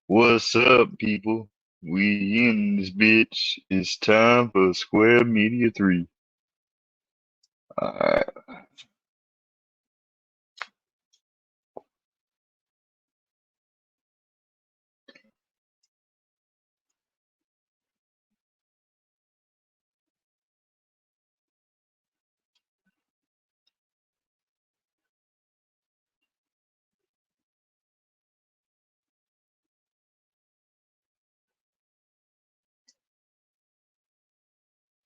What's up, people? We in this bitch. It's time for Square Media 3. Alright.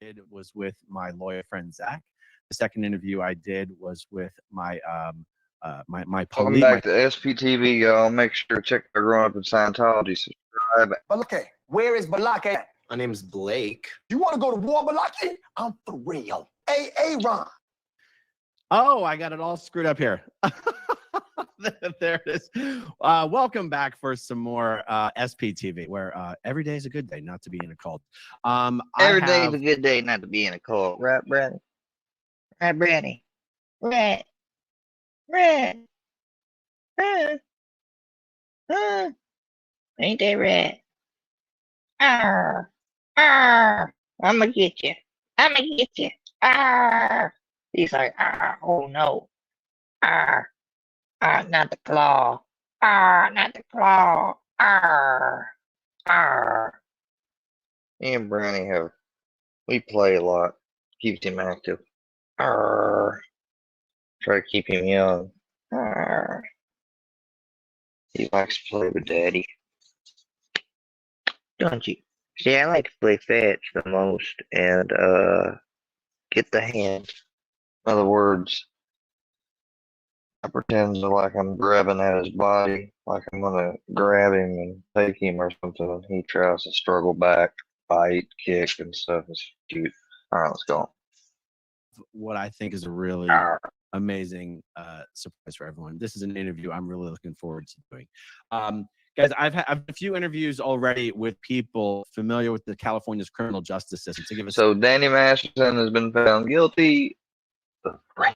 It was with my lawyer friend Zach. The second interview I did was with my Welcome back to SPTV, y'all. Make sure to check out Growing Up in Scientology. Subscribe. Balake, where is Balake at? My name's Blake. You want to go to war, Balake? I'm for real. Hey, Ron. Oh, I got it all screwed up here. There it is. Welcome back for some more SPTV, where every day is a good day not to be in a cult. Every day is a good day not to be in a cult. Right, Brady? Right, Brady? Right. Right. Ain't that right? Arr. Arr. I'ma get you. I'ma get you. Arr. He's like, arr. Oh no. Arr. Arr, not the claw. Arr, not the claw. Arr. Arr. Me and Brownie we play a lot. Keeps him active. Arr. Try to keep him young. Arr. He likes to play with Daddy. Don't you? See, I like to play fetch the most and get the hand. In other words, I pretend like I'm grabbing at his body, like I'm gonna grab him and take him or something, and he tries to struggle back, bite, kick, and stuff. It's cute. All right, let's go. What I think is a really amazing surprise for everyone. This is an interview I'm really looking forward to doing. Guys, I've had a few interviews already with people familiar with the California's criminal justice system. To give us So Danny Masterson has been found guilty of rape.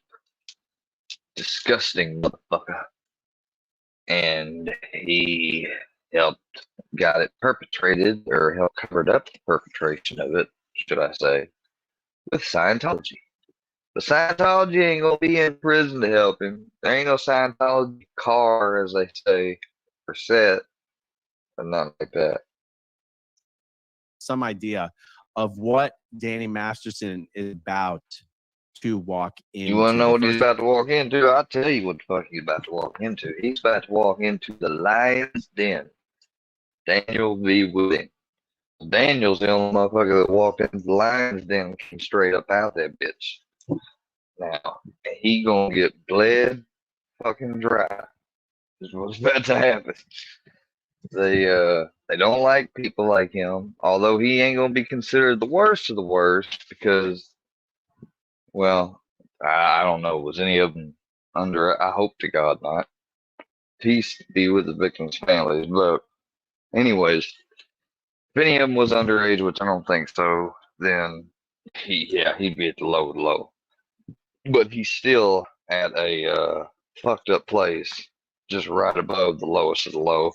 Disgusting motherfucker. And he got it perpetrated, or helped covered up the perpetration of it, should I say, with Scientology. But Scientology ain't gonna be in prison to help him. There ain't no Scientology car, as they say, or set, or nothing like that. some idea of what Danny Masterson is about to walk into. You want to know what he's about to walk into? I'll tell you what the fuck he's about to walk into. He's about to walk into the lion's den. Daniel V. Wooding. Daniel's the only motherfucker that walked into the lion's den and came straight up out that bitch. Now, he gonna get bled fucking dry. Is what's about to happen. They don't like people like him, although he ain't gonna be considered the worst of the worst because, well, I don't know. Was any of them under? I hope to God not. Peace be with the victims' families. But anyways, if any of them was underage, which I don't think so, then he'd be at the low. But he's still at a fucked up place, just right above the lowest of the low,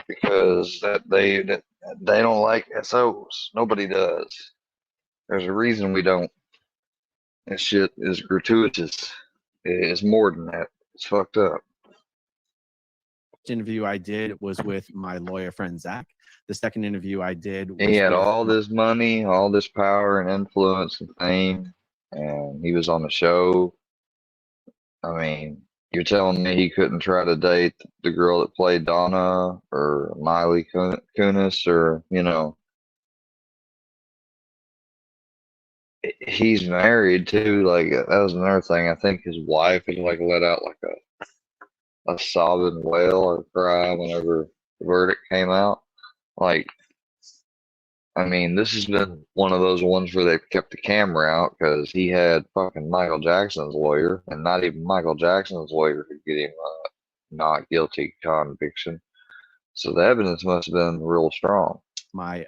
because they don't like SOs. Nobody does. There's a reason we don't. This shit is gratuitous. It's more than that. It's fucked up. Interview I did was with my lawyer friend Zach. The second interview I did was he had all this money, all this power and influence and fame, and he was on the show. I mean, you're telling me he couldn't try to date the girl that played Donna or Miley Kunis, or, you know, he's married too. Like, that was another thing. I think his wife had like let out like a sobbing wail or cry whenever the verdict came out. Like, I mean, this has been one of those ones where they've kept the camera out because he had fucking Michael Jackson's lawyer, and not even Michael Jackson's lawyer could get him not guilty conviction. So the evidence must have been real strong. My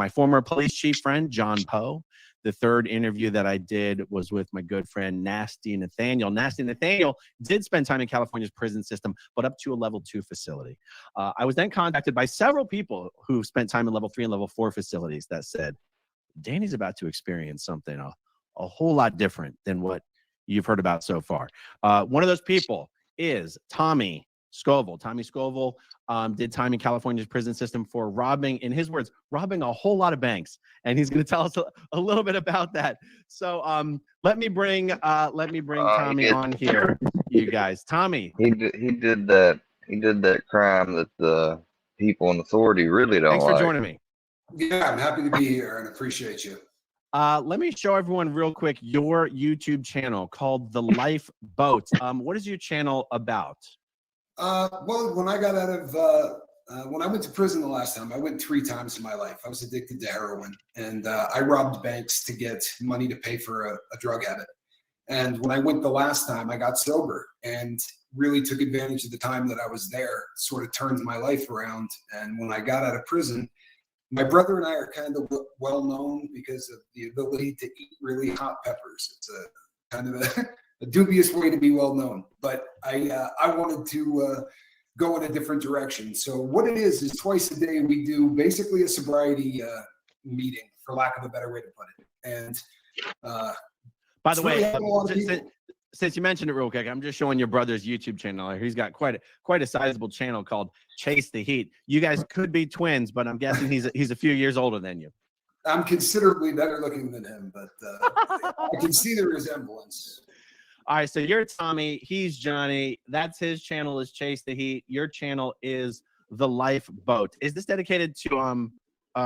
former police chief friend John Poe. The third interview that I did was with my good friend Nasty Nathaniel. Nasty Nathaniel did spend time in California's prison system, but up to a level 2 facility. I was then contacted by several people who spent time in level 3 and level 4 facilities that said, Danny's about to experience something a whole lot different than what you've heard about so far. One of those people is Tommy Scoville. Tommy Scoville did time in California's prison system for robbing, in his words, robbing a whole lot of banks. And he's going to tell us a little bit about that. So let me bring Tommy on here, you guys. Tommy. He did that crime that the people in authority really don't Thanks for like. joining me. Yeah, I'm happy to be here and appreciate you. Let me show everyone real quick your YouTube channel called The Life Boat. What is your channel about? Well, when I got out of, when I went to prison the last time, I went 3 times in my life. I was addicted to heroin, and I robbed banks to get money to pay for a drug habit. And when I went the last time, I got sober and really took advantage of the time that I was there, sort of turned my life around. And when I got out of prison, my brother and I are kind of well known because of the ability to eat really hot peppers. It's a kind of a dubious way to be well known, but I wanted to go in a different direction. So what it is twice a day we do basically a sobriety meeting, for lack of a better way to put it. And by the way, since you mentioned it real quick, I'm just showing your brother's YouTube channel. He's got quite a sizable channel called Chase the Heat. You guys could be twins, but I'm guessing he's a few years older than you. I'm considerably better looking than him, but I can see the resemblance. All right, so you're Tommy, he's Johnny. That's his channel is Chase the Heat. Your channel is The Life Boat. Is this dedicated to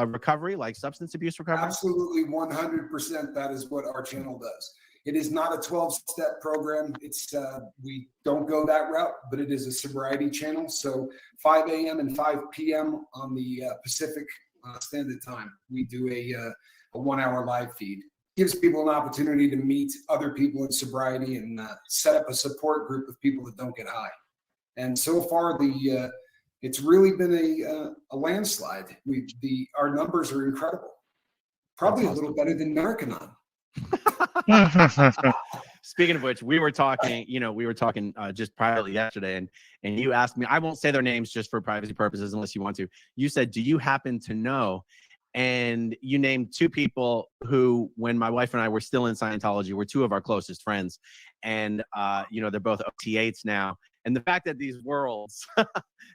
recovery, like substance abuse recovery? Absolutely, 100%. That is what our channel does. It is not a 12-step program. It's we don't go that route, but it is a sobriety channel. So 5 a.m. and 5 p.m. on the Pacific Standard Time, we do a 1-hour live feed. Gives people an opportunity to meet other people in sobriety and set up a support group of people that don't get high. And so far, it's really been a landslide. Our numbers are incredible. Probably a little better than Narconon. Speaking of which, we were talking just privately yesterday, and you asked me, I won't say their names just for privacy purposes unless you want to. You said, do you happen to know? And you named 2 people who, when my wife and I were still in Scientology, were 2 of our closest friends. And, they're both OT8s now. And the fact that these worlds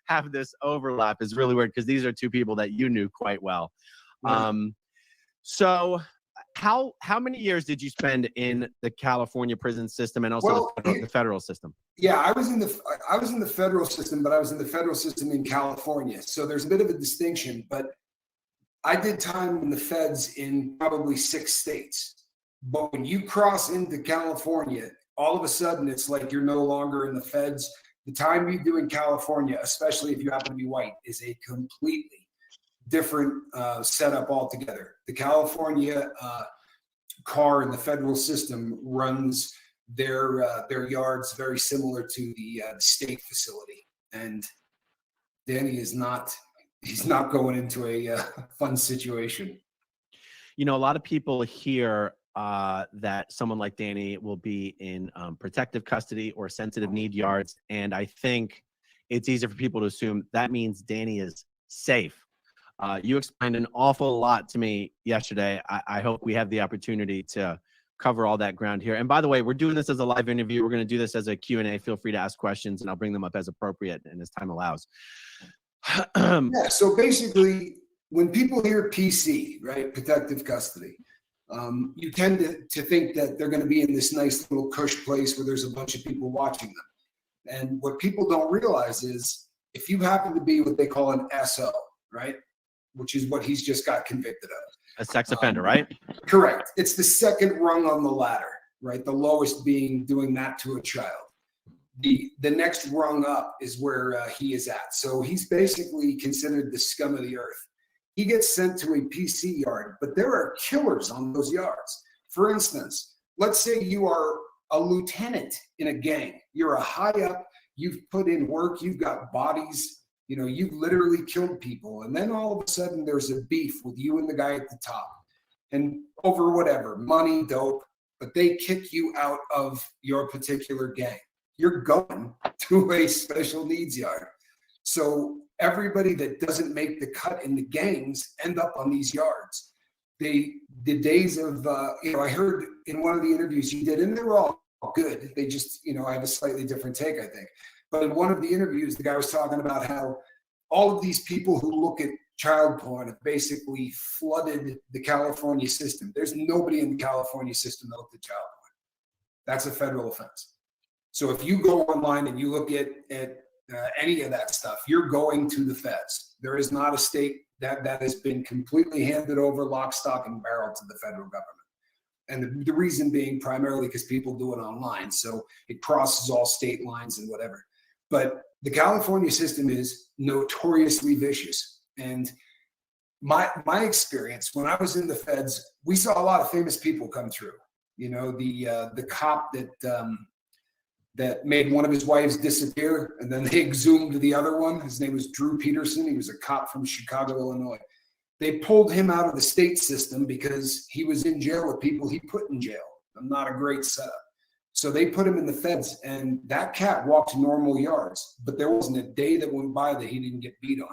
have this overlap is really weird because these are 2 people that you knew quite well. Right. So how many years did you spend in the California prison system and also the federal system? Yeah, I was in the federal system, but I was in the federal system in California. So there's a bit of a distinction, but I did time in the feds in probably 6 states. But when you cross into California, all of a sudden it's like you're no longer in the feds. The time you do in California, especially if you happen to be white, is a completely different setup altogether. The California car in the federal system runs their yards very similar to the state facility. And Danny is not... He's not going into a fun situation. A lot of people hear that someone like Danny will be in protective custody or sensitive need yards. And I think it's easier for people to assume that means Danny is safe. You explained an awful lot to me yesterday. I hope we have the opportunity to cover all that ground here. And by the way, we're doing this as a live interview. We're going to do this as a Q&A. Feel free to ask questions, and I'll bring them up as appropriate and as time allows. Yeah, so basically, when people hear PC, right, protective custody, you tend to think that they're going to be in this nice little cush place where there's a bunch of people watching them. And what people don't realize is if you happen to be what they call an SO, right, which is what he's just got convicted of. A sex offender, right? Correct. It's the second rung on the ladder, right? The lowest being doing that to a child. The next rung up is where he is at. So he's basically considered the scum of the earth. He gets sent to a PC yard, but there are killers on those yards. For instance, let's say you are a lieutenant in a gang. You're a high up, you've put in work, you've got bodies, you've literally killed people. And then all of a sudden there's a beef with you and the guy at the top. and over whatever, money, dope, but they kick you out of your particular gang. You're going to a special needs yard. So everybody that doesn't make the cut in the gangs end up on these yards. The days of, I heard in one of the interviews you did, and they were all good. They just, I have a slightly different take, I think. But in one of the interviews, the guy was talking about how all of these people who look at child porn have basically flooded the California system. There's nobody in the California system that looked at child porn. That's a federal offense. So if you go online and you look at any of that stuff, you're going to the feds. There is not a state that has been completely handed over lock, stock, and barrel to the federal government. And the reason being primarily because people do it online. So it crosses all state lines and whatever. But the California system is notoriously vicious. And my experience, when I was in the feds, we saw a lot of famous people come through. The cop that made one of his wives disappear, and then they exhumed the other one. His name was Drew Peterson. He was a cop from Chicago, Illinois. They pulled him out of the state system because he was in jail with people he put in jail. Not a great setup. So they put him in the feds, and that cat walked normal yards, but there wasn't a day that went by that he didn't get beat on.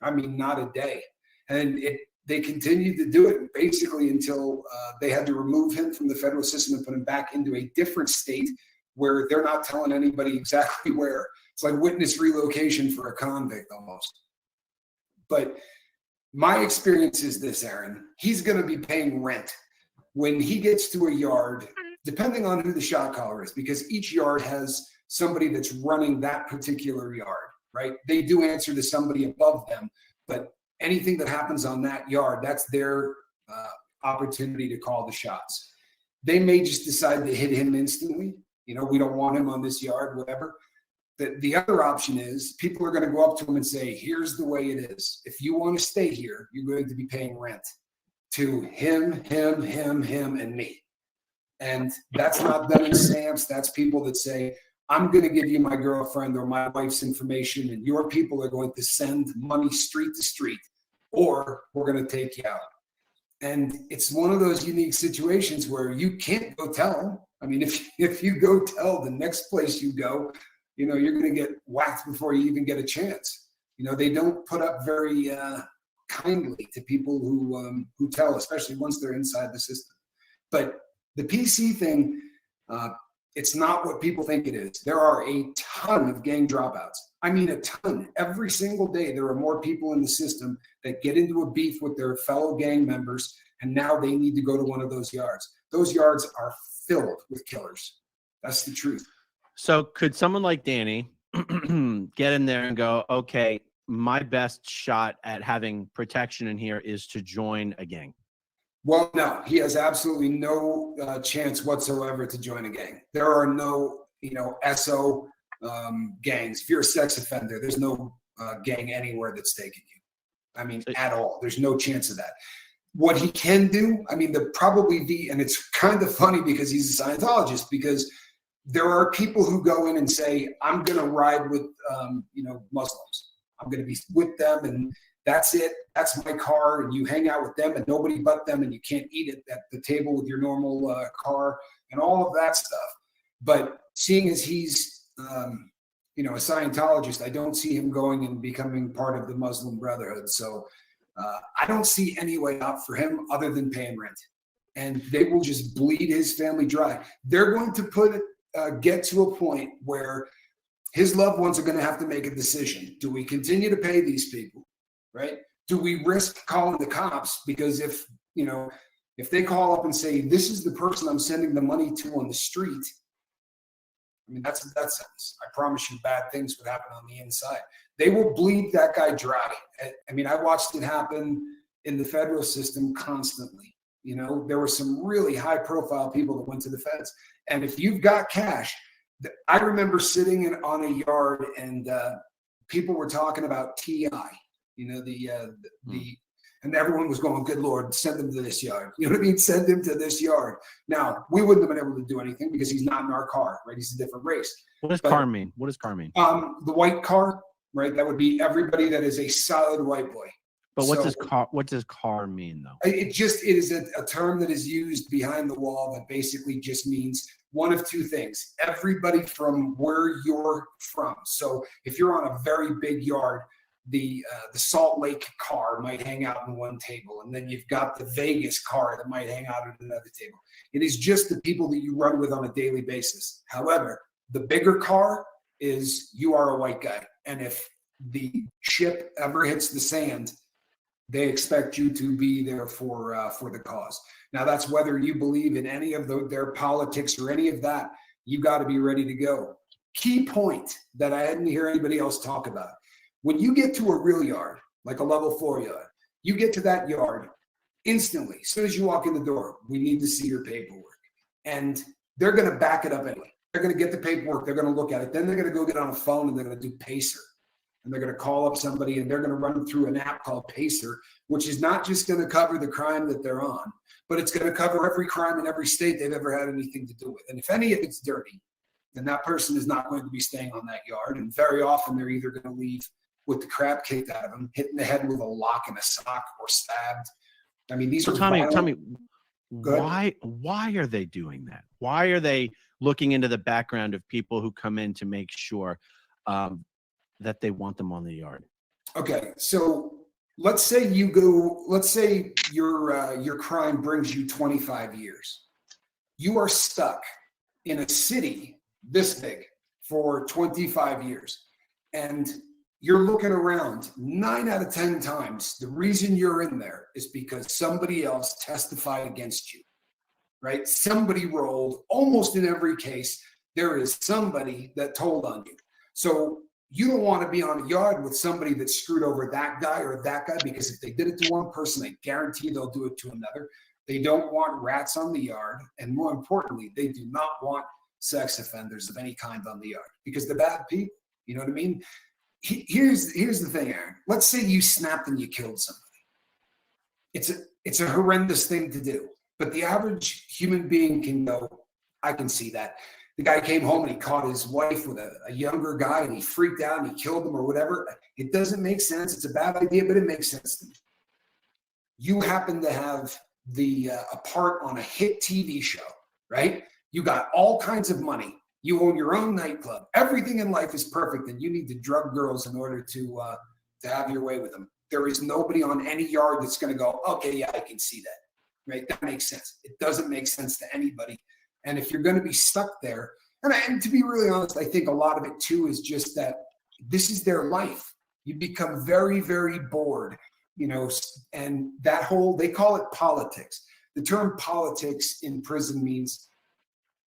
I mean, not a day. And they continued to do it basically until they had to remove him from the federal system and put him back into a different state where they're not telling anybody exactly where. It's like witness relocation for a convict almost. But my experience is this, Aaron. He's going to be paying rent when he gets to a yard, depending on who the shot caller is, because each yard has somebody that's running that particular yard, right? They do answer to somebody above them, but anything that happens on that yard, that's their opportunity to call the shots. They may just decide to hit him instantly. We don't want him on this yard, whatever. The other option is people are going to go up to him and say, here's the way it is. If you want to stay here, you're going to be paying rent to him, and me. And that's not done in stamps. That's people that say, I'm going to give you my girlfriend or my wife's information, and your people are going to send money street to street, or we're going to take you out. And it's one of those unique situations where you can't go tell them. I mean, if you go tell the next place you go, you're going to get whacked before you even get a chance. They don't put up very kindly to people who tell, especially once they're inside the system. But the PC thing, it's not what people think it is. There are a ton of gang dropouts. I mean, a ton. Every single day, there are more people in the system that get into a beef with their fellow gang members, and now they need to go to one of those yards. Those yards are filled with killers. That's the truth. So could someone like Danny get in there and go, okay, my best shot at having protection in here is to join a gang? Well, no, he has absolutely no chance whatsoever to join a gang. There are no, SO gangs. If you're a sex offender, there's no gang anywhere that's taking you. I mean, at all. There's no chance of that. What he can do, I mean, and it's kind of funny because he's a Scientologist, because there are people who go in and say, I'm going to ride with, Muslims. I'm going to be with them, and that's it. That's my car, and you hang out with them and nobody but them, and you can't eat it at the table with your normal car and all of that stuff. But seeing as he's, a Scientologist, I don't see him going and becoming part of the Muslim Brotherhood. So I don't see any way out for him other than paying rent. And they will just bleed his family dry. They're going to get to a point where his loved ones are going to have to make a decision. Do we continue to pay these people, right? Do we risk calling the cops? Because if they call up and say, this is the person I'm sending the money to on the street, I mean, that's a death sentence. I promise you bad things would happen on the inside. They will bleed that guy dry. I mean, I watched it happen in the federal system constantly. There were some really high profile people that went to the feds. And if you've got cash, I remember sitting on a yard and people were talking about TI, and everyone was going, good Lord, send him to this yard. You know what I mean? Send him to this yard. Now, we wouldn't have been able to do anything because he's not in our car, right? He's a different race. What does car mean? What does car mean? The white car, right? That would be everybody that is a solid white boy. But what So does car mean though? it is a term that is used behind the wall that basically just means one of two things. Everybody from where you're from. So if you're on a very big yard, the Salt Lake car might hang out on one table, and then you've got the Vegas car that might hang out at another table. It is just the people that you run with on a daily basis. However, the bigger car is you are a white guy, and if the ship ever hits the sand, they expect you to be there for the cause. Now, that's whether you believe in any of their politics or any of that. You got to be ready to go. Key point that I hadn't hear anybody else talk about: when you get to a real yard, like a level 4 yard, you get to that yard instantly. As soon as you walk in the door, we need to see your paperwork, and they're going to back it up anyway. They're going to get the paperwork. They're going to look at it. Then they're going to go get on a phone and they're going to do Pacer. And they're going to call up somebody and they're going to run through an app called Pacer, which is not just going to cover the crime that they're on, but it's going to cover every crime in every state they've ever had anything to do with. And if any of it's dirty, then that person is not going to be staying on that yard. And very often they're either going to leave with the crap kicked out of them, hit in the head with a lock and a sock, or stabbed. I mean, these are Tommy, Good. why are they doing that? Why are they looking into the background of people who come in to make sure that they want them on the yard? Okay, so let's say your crime brings you 25 years. You are stuck in a city this big for 25 years. And you're looking around 9 out of 10 times. The reason you're in there is because somebody else testified against you, right? Somebody rolled. Almost in every case, there is somebody that told on you. So you don't want to be on a yard with somebody that screwed over that guy or that guy, because if they did it to one person, I guarantee they'll do it to another. They don't want rats on the yard. And more importantly, they do not want sex offenders of any kind on the yard, because they're bad people. You know what I mean? Here's the thing, Aaron. Let's say you snapped and you killed somebody. It's a horrendous thing to do. But the average human being can go, I can see that. The guy came home and he caught his wife with a younger guy and he freaked out and he killed him or whatever. It doesn't make sense. It's a bad idea, but it makes sense to me. You happen to have a part on a hit TV show, right? You got all kinds of money. You own your own nightclub. Everything in life is perfect, and you need to drug girls in order to have your way with them. There is nobody on any yard that's going to go, okay, yeah, I can see that, right? That makes sense. It doesn't make sense to anybody. And if you're going to be stuck there, and to be really honest, I think a lot of it too is just that this is their life. You become very, very bored, and that whole, they call it politics. The term politics in prison means,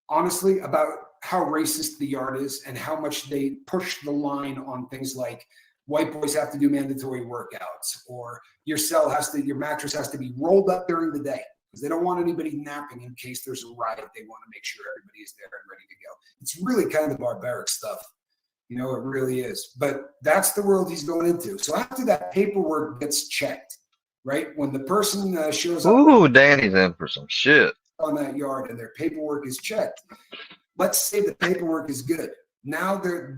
honestly, about how racist the yard is and how much they push the line on things like white boys have to do mandatory workouts, or your mattress has to be rolled up during the day, because they don't want anybody napping in case there's a riot. They want to make sure everybody is there and ready to go. It's really kind of barbaric stuff. It really is. But that's the world he's going into. So after that paperwork gets checked, right? When the person shows up. Ooh, Danny's in for some shit. On that yard and their paperwork is checked. Let's say the paperwork is good. Now their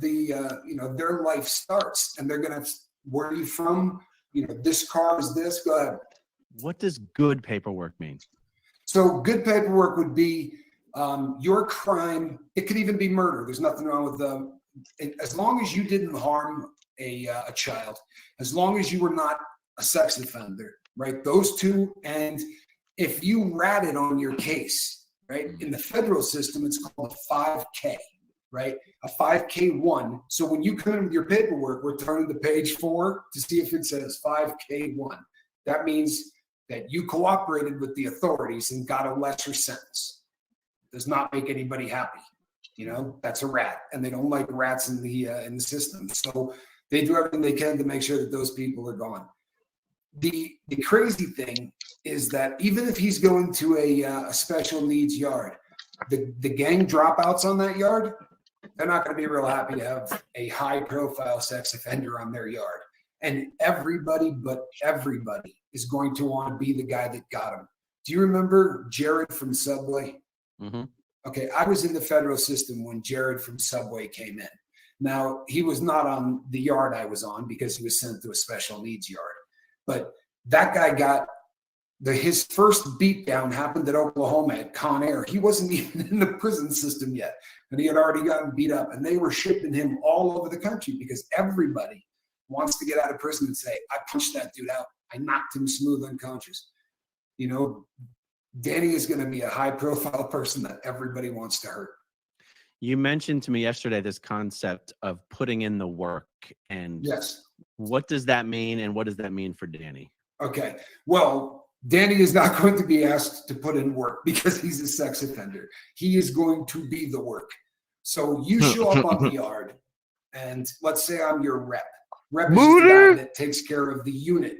life starts, and they're gonna, where are you from? This car is this. Go ahead. What does good paperwork mean? So good paperwork would be your crime. It could even be murder. There's nothing wrong with as long as you didn't harm a child, as long as you were not a sex offender, right? Those two. And if you ratted on your case, right, in the federal system, it's called a 5K, right? A 5K1. So when you come in with your paperwork, we're turning to page 4 to see if it says 5K1. That means that you cooperated with the authorities and got a lesser sentence. Does not make anybody happy. That's a rat, and they don't like rats in the system. So they do everything they can to make sure that those people are gone. The crazy thing is that even if he's going to a special needs yard, the gang dropouts on that yard, they're not going to be real happy to have a high profile sex offender on their yard. And everybody but everybody is going to want to be the guy that got him. Do you remember Jared from Subway? Mm-hmm. Okay, I was in the federal system when Jared from Subway came in. Now, he was not on the yard I was on because he was sent to a special needs yard. But That guy got his first beatdown happened at Oklahoma at Con Air. He wasn't even in the prison system yet, and he had already gotten beat up. And they were shipping him all over the country because everybody wants to get out of prison and say, I punched that dude out. I knocked him smooth unconscious. You know, Danny is going to be a high-profile person that everybody wants to hurt. You mentioned to me yesterday this concept of putting in the work. And yes, what does that mean, and what does that mean for Danny? Okay, well, Danny is not going to be asked to put in work because he's a sex offender. He is going to be the work. So you show up on the yard, and let's say I'm your rep. Rep is the guy that takes care of the unit.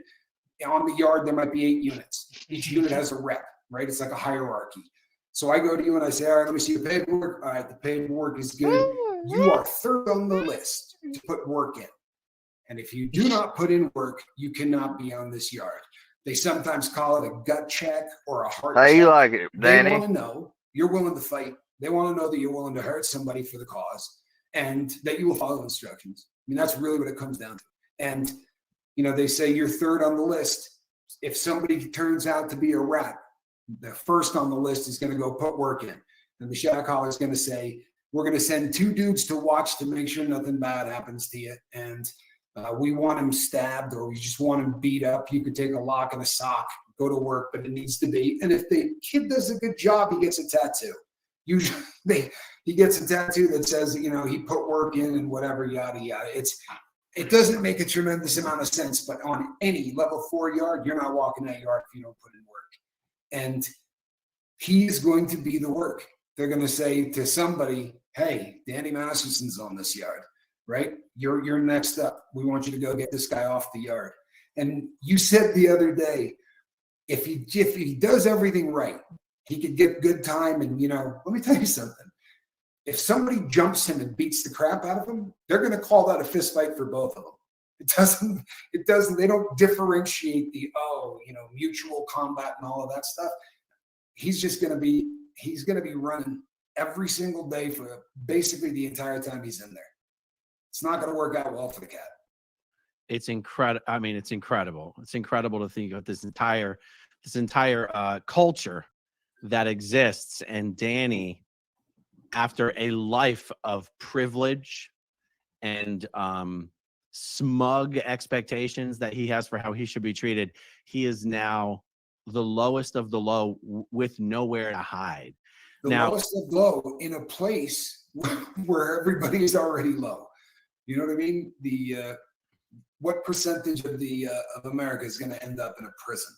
On the yard, there might be 8 units. Each unit has a rep, right? It's like a hierarchy. So I go to you and I say, all right, let me see your paperwork. All right, the paperwork is good. You are third on the list to put work in. And if you do not put in work, you cannot be on this yard. They sometimes call it a gut check or a heart check. How you like it, Danny? They want to know you're willing to fight. They want to know that you're willing to hurt somebody for the cause and that you will follow instructions. I mean, that's really what it comes down to. And, you know, they say you're third on the list. If somebody turns out to be a rat, the first on the list is going to go put work in. And the shot caller is going to say, we're going to send 2 dudes to watch to make sure nothing bad happens to you. And we want him stabbed or we just want him beat up. You could take a lock and a sock, go to work, but it needs to be. And if the kid does a good job, he gets a tattoo. Usually he gets a tattoo that says, you know, he put work in and whatever, yada, yada. It doesn't make a tremendous amount of sense, but on any level 4 yard, you're not walking that yard if you don't put in work. And he's going to be the work. They're going to say to somebody, hey, Danny Masterson's on this yard. Right? You're next up. We want you to go get this guy off the yard. And you said the other day, if he does everything right, he could get good time. And, you know, let me tell you something. If somebody jumps him and beats the crap out of him, they're going to call that a fist fight for both of them. It doesn't, they don't differentiate the, mutual combat and all of that stuff. He's going to be running every single day for basically the entire time he's in there. It's not going to work out well for the cat. It's incredible. I mean, it's incredible. It's incredible to think of this entire culture that exists. And Danny, after a life of privilege and smug expectations that he has for how he should be treated, he is now the lowest of the low with nowhere to hide. The lowest of low in a place where everybody is already low. You know what I mean? What percentage of America is going to end up in a prison?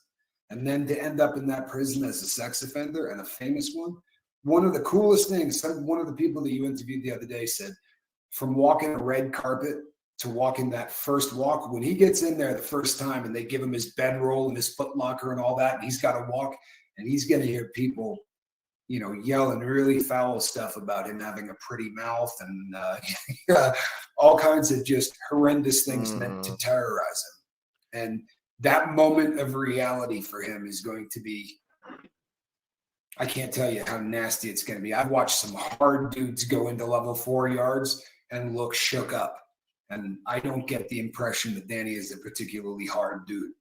And then to end up in that prison as a sex offender and a famous one. One of the coolest things, one of the people that you interviewed the other day said, from walking a red carpet to walking that first walk, when he gets in there the first time and they give him his bedroll and his foot locker and all that, and he's got to walk and he's going to hear people, you know, yelling really foul stuff about him having a pretty mouth and all kinds of just horrendous things meant to terrorize him. And that moment of reality for him is going to be, I can't tell you how nasty it's going to be. I've watched some hard dudes go into level 4 yards and look shook up. And I don't get the impression that Danny is a particularly hard dude.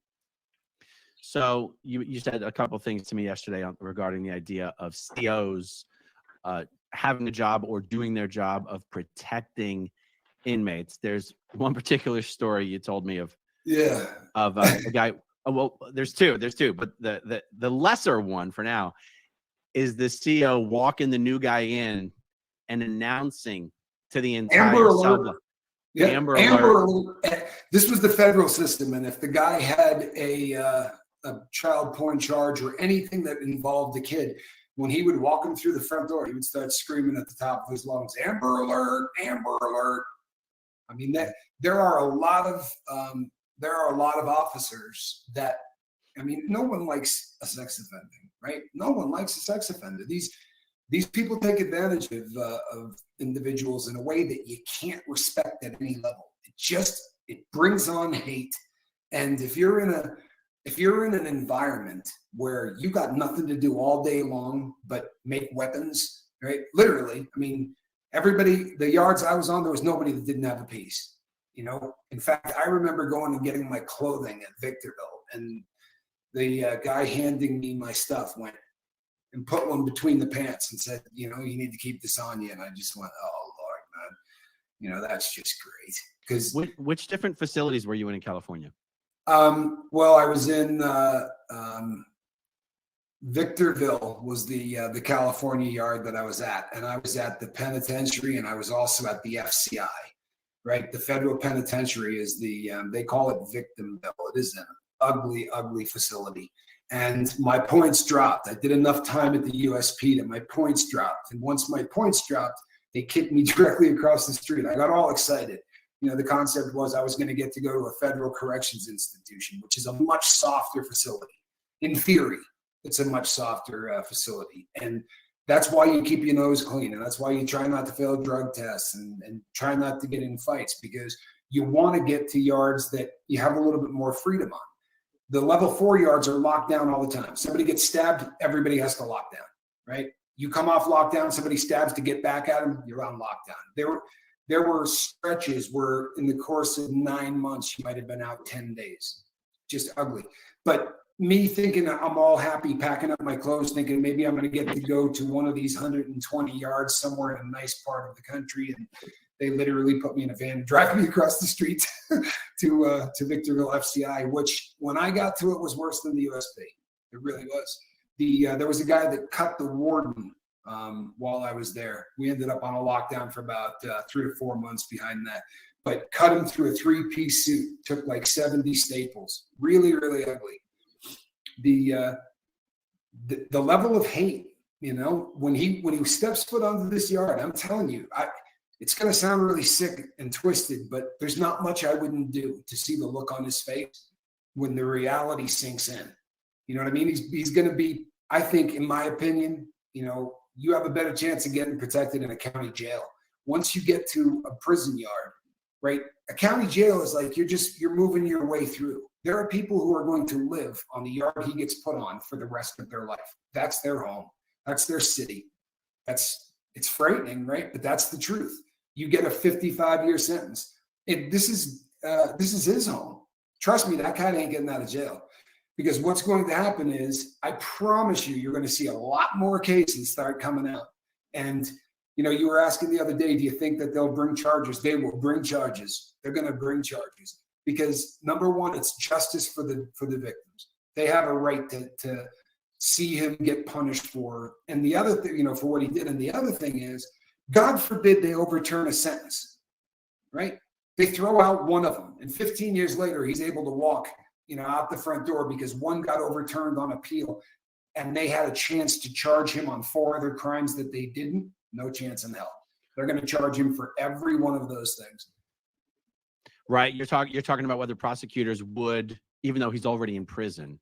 So you said a couple things to me yesterday regarding the idea of COs having a job or doing their job of protecting inmates. There's one particular story you told me of. Yeah. Of a guy. Oh, well, there's two, but the lesser one for now is the CO walking the new guy in and announcing to the entire cell. Yeah, Amber Alert. This was the federal system, and if the guy had a child porn charge or anything that involved a kid, when he would walk him through the front door, he would start screaming at the top of his lungs, "Amber Alert! Amber Alert!" I mean, that there are a lot of officers that, I mean, no one likes a sex offending, right? No one likes a sex offender. These people take advantage of individuals in a way that you can't respect at any level. It brings on hate. And if you're in an environment where you got nothing to do all day long but make weapons, right? Literally, I mean, the yards I was on, there was nobody that didn't have a piece. You know, in fact, I remember going and getting my clothing at Victorville, and the guy handing me my stuff went and put one between the pants and said, you need to keep this on you. And I just went, oh Lord, man, that's just great. Because which different facilities were you in California? Well, I was in Victorville was the California yard that I was at, and I was at the penitentiary, and I was also at the FCI. Right, the federal penitentiary is they call it Victimville. It is an ugly, ugly facility, and my points dropped. I did enough time at the USP that my points dropped, and once my points dropped, they kicked me directly across the street. I got all excited. The concept was I was going to get to go to a federal corrections institution, which is a much softer facility. In theory, it's a much softer facility, and that's why you keep your nose clean, and that's why you try not to fail drug tests and try not to get in fights, because you want to get to yards that you have a little bit more freedom on. The level 4 yards are locked down all the time. Somebody gets stabbed, everybody has to lock down, right? You come off lockdown, somebody stabs to get back at them, you're on lockdown. There were stretches where in the course of 9 months, you might have been out 10 days. Just ugly. But me thinking I'm all happy, packing up my clothes, thinking maybe I'm going to get to go to one of these 120 yards somewhere in a nice part of the country. And they literally put me in a van and drive me across the street to Victorville FCI, which when I got to it was worse than the USP. It really was. There was a guy that cut the warden while I was there. We ended up on a lockdown for about 3 to 4 months behind that. But cut him through a 3-piece suit, took like 70 staples. Really, really ugly. The level of hate, when he steps foot onto this yard, I'm telling you, it's going to sound really sick and twisted, but there's not much I wouldn't do to see the look on his face when the reality sinks in. You know what I mean? He's going to be, I think, in my opinion, you have a better chance of getting protected in a county jail. Once you get to a prison yard, right? A county jail is like you're moving your way through. There are people who are going to live on the yard he gets put on for the rest of their life. That's their home. That's their city. It's frightening, right? But that's the truth. You get a 55-year sentence. This is his home. Trust me, that guy ain't getting out of jail. Because what's going to happen is, I promise you're going to see a lot more cases start coming out. And you were asking the other day, do you think that they'll bring charges? They will bring charges. They're going to bring charges. Because number one, it's justice for the victims. They have a right to see him get punished for, and the other thing, for what he did. And the other thing is, God forbid they overturn a sentence, right? They throw out one of them, and 15 years later, he's able to walk, out the front door because one got overturned on appeal, and they had a chance to charge him on 4 other crimes that they didn't. No chance in hell. They're going to charge him for every one of those things. Right. You're talking about whether prosecutors would, even though he's already in prison,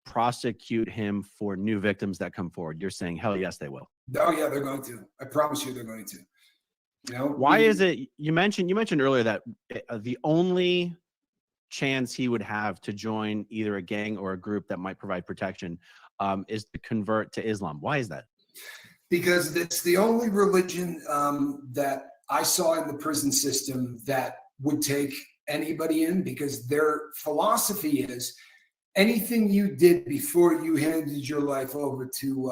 prosecute him for new victims that come forward. You're saying, hell yes, they will. Oh yeah, they're going to. I promise you, they're going to. Why is it? You mentioned earlier that the only chance he would have to join either a gang or a group that might provide protection is to convert to Islam. Why is that? Because it's the only religion that I saw in the prison system that would take anybody in, because their philosophy is anything you did before you handed your life over to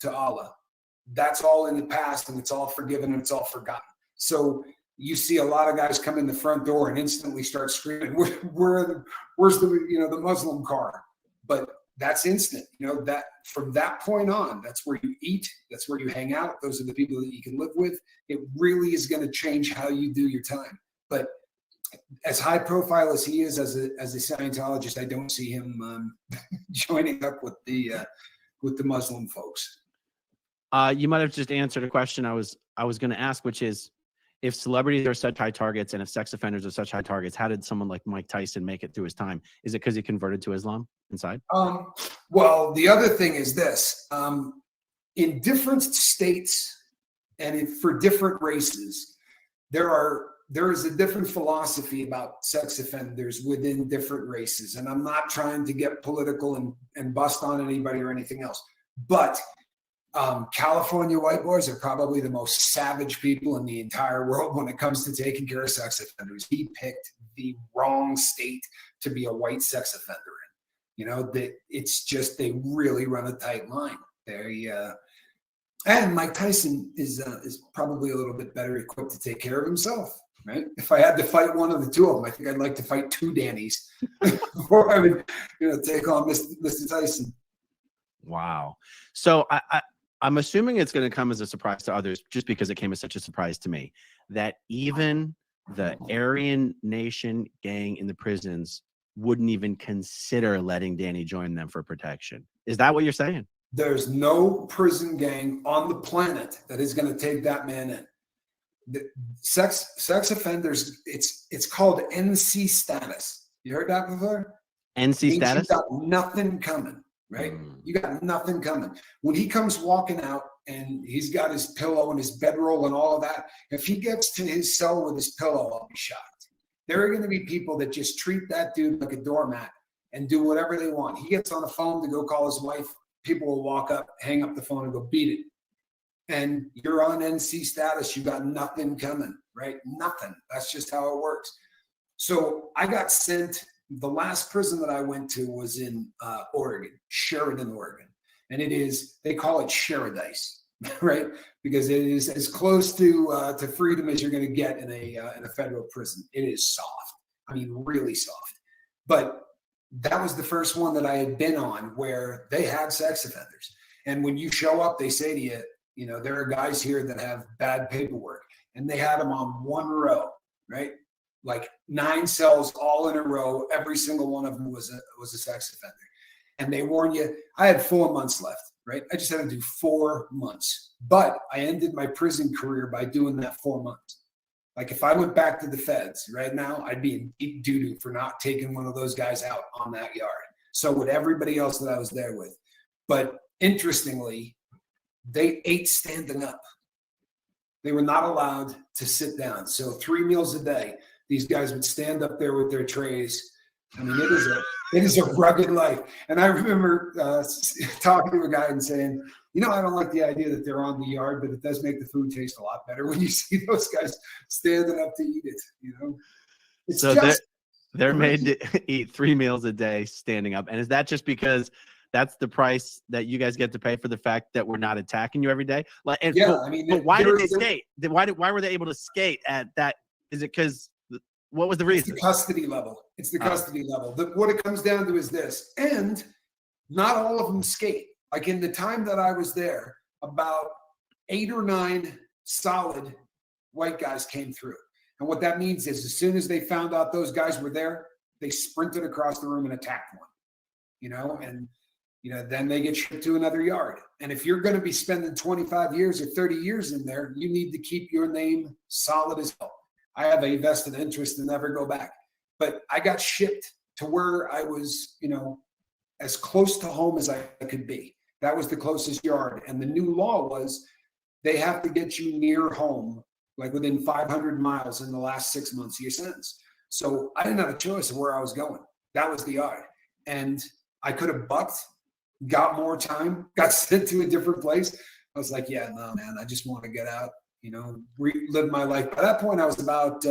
Allah, that's all in the past, and it's all forgiven and it's all forgotten. So you see a lot of guys come in the front door and instantly start screaming, where's the Muslim car? But that's instant. That from that point on, that's where you eat, that's where you hang out. Those are the people that you can live with. It really is going to change how you do your time. But as high profile as he is as a Scientologist, I don't see him joining up with the Muslim folks. You might have just answered a question I was going to ask, which is, if celebrities are such high targets and if sex offenders are such high targets, how did someone like Mike Tyson make it through his time? Is it because he converted to Islam inside? Well, the other thing is this: in different states and for different races, there is a different philosophy about sex offenders within different races. And I'm not trying to get political and bust on anybody or anything else, but California white boys are probably the most savage people in the entire world when it comes to taking care of sex offenders. He picked the wrong state to be a white sex offender It's just they really run a tight line. And Mike Tyson is probably a little bit better equipped to take care of himself, right? If I had to fight one of the two of them, I think I'd like to fight two Dannys before I would, take on Mr. Tyson. Wow. So I'm assuming it's going to come as a surprise to others, just because it came as such a surprise to me, that even the Aryan Nation gang in the prisons wouldn't even consider letting Danny join them for protection. Is that what you're saying? There's no prison gang on the planet that is going to take that man in. The sex offenders, it's called NC status. You heard that before? NC status? You got nothing coming, right? You got nothing coming. When he comes walking out and he's got his pillow and his bedroll and all of that, if he gets to his cell with his pillow, I'll be shocked. There are going to be people that just treat that dude like a doormat and do whatever they want. He gets on the phone to go call his wife. People will walk up, hang up the phone, and go beat it. And you're on NC status. You got nothing coming, right? Nothing. That's just how it works. So I got sent. The last prison that I went to was in Oregon, Sheridan, Oregon. And they call it Paradise, right? Because it is as close to freedom as you're going to get in a federal prison. It is soft. I mean, really soft. But that was the first one that I had been on where they had sex offenders. And when you show up, they say to you, there are guys here that have bad paperwork. And they had them on one row, right? Like 9 cells all in a row. Every single one of them was a sex offender. And they warn you, I had 4 months left, right? I just had to do 4 months. But I ended my prison career by doing that 4 months. Like if I went back to the feds right now, I'd be in deep doo-doo for not taking one of those guys out on that yard. So would everybody else that I was there with. But interestingly, they ate standing up. They were not allowed to sit down. So 3 meals a day, these guys would stand up there with their trays. I mean, it is a rugged life. And I remember talking to a guy and saying, I don't like the idea that they're on the yard, but it does make the food taste a lot better when you see those guys standing up to eat it, It's so they're made to eat 3 meals a day standing up. And is that just because that's the price that you guys get to pay for the fact that we're not attacking you every day? But why did they skate? Why were they able to skate at that? Is it because what was the reason? It's the custody level. It's the custody level. What it comes down to is this. And not all of them skate. Like in the time that I was there, about 8 or 9 solid white guys came through. And what that means is as soon as they found out those guys were there, they sprinted across the room and attacked one, and then they get shipped to another yard. And if you're going to be spending 25 years or 30 years in there, you need to keep your name solid as hell. I have a vested interest to never go back. But I got shipped to where I was, as close to home as I could be. That was the closest yard. And the new law was they have to get you near home, like within 500 miles in the last 6 months of your sentence. So I didn't have a choice of where I was going. That was the yard. And I could have bucked, got more time, got sent to a different place. I was like, yeah, no, man, I just want to get out, live my life. By that point, I was about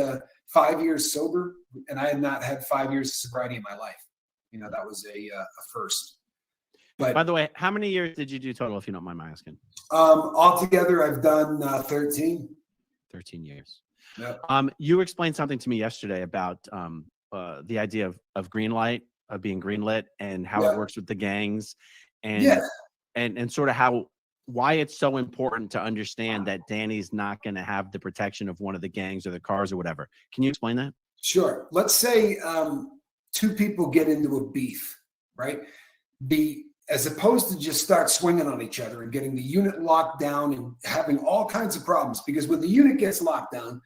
5 years sober, and I had not had 5 years of sobriety in my life. That was a first. But by the way, how many years did you do total, if you don't mind my asking? Altogether, I've done 13. 13 years. Yep. You explained something to me yesterday about the idea of green light, of being greenlit, and how it works with the gangs, and sort of why it's so important to understand that Danny's not going to have the protection of one of the gangs or the cars or whatever. Can you explain that? Sure. Let's say 2 people get into a beef, right? As opposed to just start swinging on each other and getting the unit locked down and having all kinds of problems. Because when the unit gets locked down,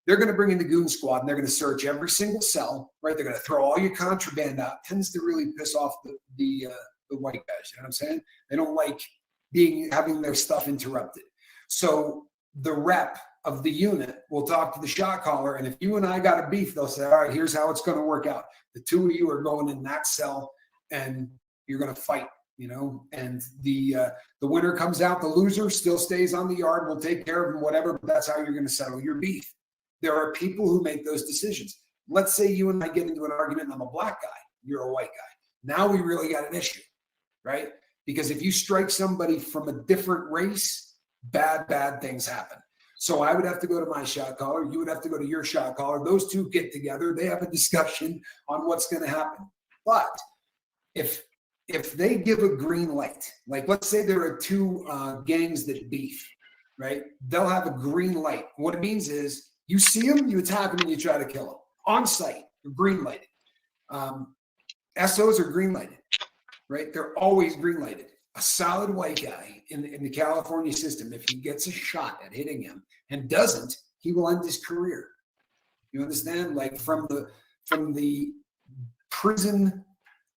they're going to bring in the goon squad and they're going to search every single cell, right? They're going to throw all your contraband out. Tends to really piss off the white guys. You know what I'm saying? They don't like having their stuff interrupted. So the rep of the unit will talk to the shot caller, and if you and I got a beef, they'll say, all right, here's how it's going to work out. The 2 of you are going in that cell and you're going to fight. And the winner comes out, the loser still stays on the yard. We'll take care of him, whatever, but that's how you're going to settle your beef. There are people who make those decisions. Let's say you and I get into an argument and I'm a black guy, you're a white guy. Now we really got an issue, right? Because if you strike somebody from a different race, bad things happen. So I would have to go to my shot caller. You would have to go to your shot caller. Those two get together. They have a discussion on what's going to happen. But if they give a green light, like let's say there are two gangs that beef, right? They'll have a green light. What it means is you see them, you attack them, and you try to kill them on site. Green lighted. SOs are green lighted, right? They're always green lighted. A solid white guy in the California system, if he gets a shot at hitting him and doesn't, he will end his career. You understand? Like from the prison,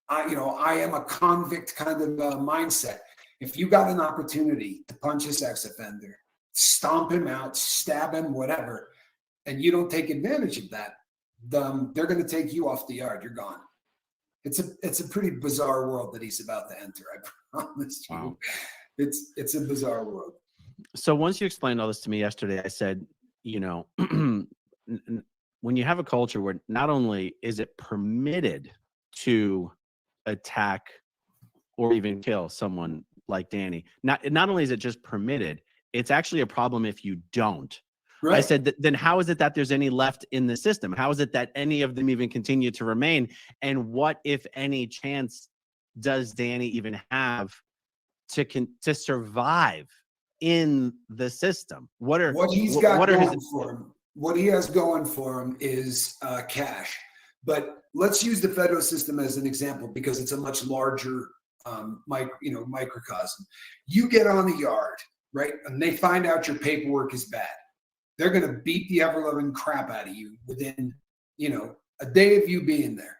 I am a convict kind of mindset. If you got an opportunity to punch a sex offender, stomp him out, stab him, whatever, and you don't take advantage of that, they're going to take you off the yard. You're gone. It's a pretty bizarre world that he's about to enter. I promise you. Wow. It's a bizarre world. So once you explained all this to me yesterday, I said, when you have a culture where not only is it permitted to attack or even kill someone like Danny, not only is it just permitted, it's actually a problem if you don't. Right. I said, then how is it that there's any left in the system? How is it that any of them even continue to remain? And what, if any, chance does Danny even have to survive in the system? What he has going for him is cash. But let's use the federal system as an example because it's a much larger microcosm. You get on the yard, right, and they find out your paperwork is bad. They're going to beat the ever-loving crap out of you within, a day of you being there.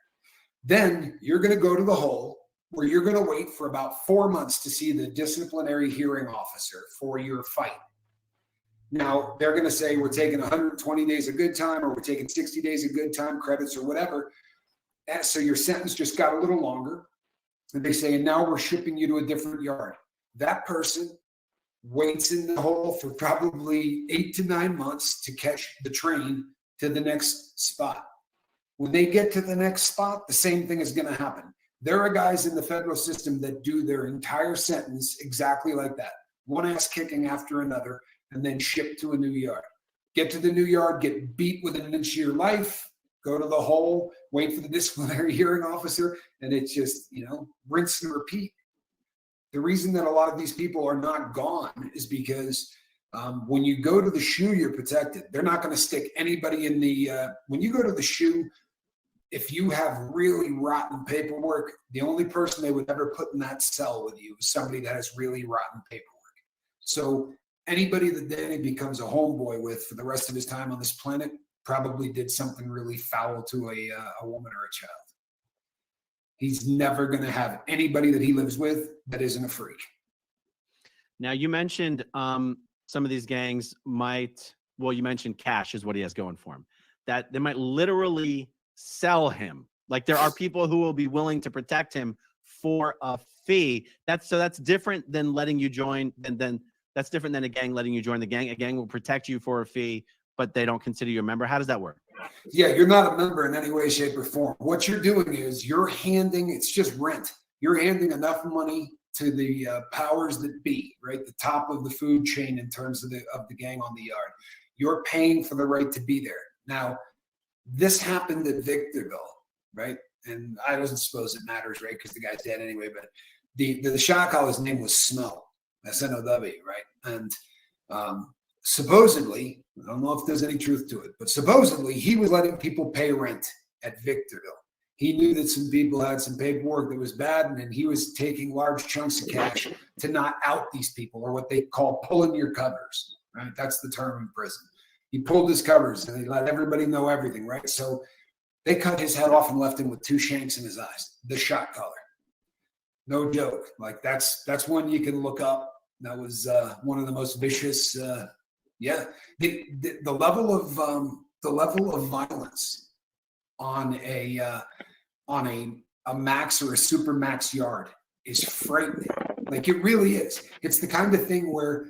Then you're going to go to the hole where you're going to wait for about 4 months to see the disciplinary hearing officer for your fight. Now, they're going to say, we're taking 120 days of good time, or we're taking 60 days of good time credits or whatever. And so your sentence just got a little longer. And they say, and now we're shipping you to a different yard. That person waits in the hole for probably 8 to 9 months to catch the train to the next spot. When they get to the next spot, the same thing is going to happen. There are guys in the federal system that do their entire sentence exactly like that. One ass kicking after another, and then shipped to a new yard. Get to the new yard, get beat within an inch of your life, go to the hole, wait for the disciplinary hearing officer, and it's just, rinse and repeat. The reason that a lot of these people are not gone is because when you go to the SHU, you're protected. They're not going to stick anybody in the when you go to the SHU, if you have really rotten paperwork, the only person they would ever put in that cell with you is somebody that has really rotten paperwork. So anybody that Danny becomes a homeboy with for the rest of his time on this planet probably did something really foul to a woman or a child. He's never going to have anybody that he lives with that isn't a freak. Now, you mentioned some of these gangs you mentioned cash is what he has going for him. That they might literally sell him. Like there are people who will be willing to protect him for a fee. That's different than letting you join. Then that's different than a gang letting you join the gang. A gang will protect you for a fee, but they don't consider you a member. How does that work? Yeah, you're not a member in any way, shape, or form. What you're doing is it's just rent. You're handing enough money to the powers that be, right? The top of the food chain in terms of the gang on the yard. You're paying for the right to be there. Now, this happened at Victorville, right? And I don't suppose it matters, right? Because the guy's dead anyway. But the shot caller's name was Snow, S-N-O-W, right? And supposedly, I don't know if there's any truth to it, but supposedly he was letting people pay rent at Victorville. He knew that some people had some paperwork that was bad, and then he was taking large chunks of cash to not out these people, or what they call pulling your covers, right? That's the term in prison. He pulled his covers and he let everybody know everything, right? So they cut his head off and left him with 2 shanks in his eyes. The shot caller. No joke. Like that's one you can look up. That was one of the most vicious. The level of violence on a max or a super max yard is frightening. Like it really is. It's the kind of thing where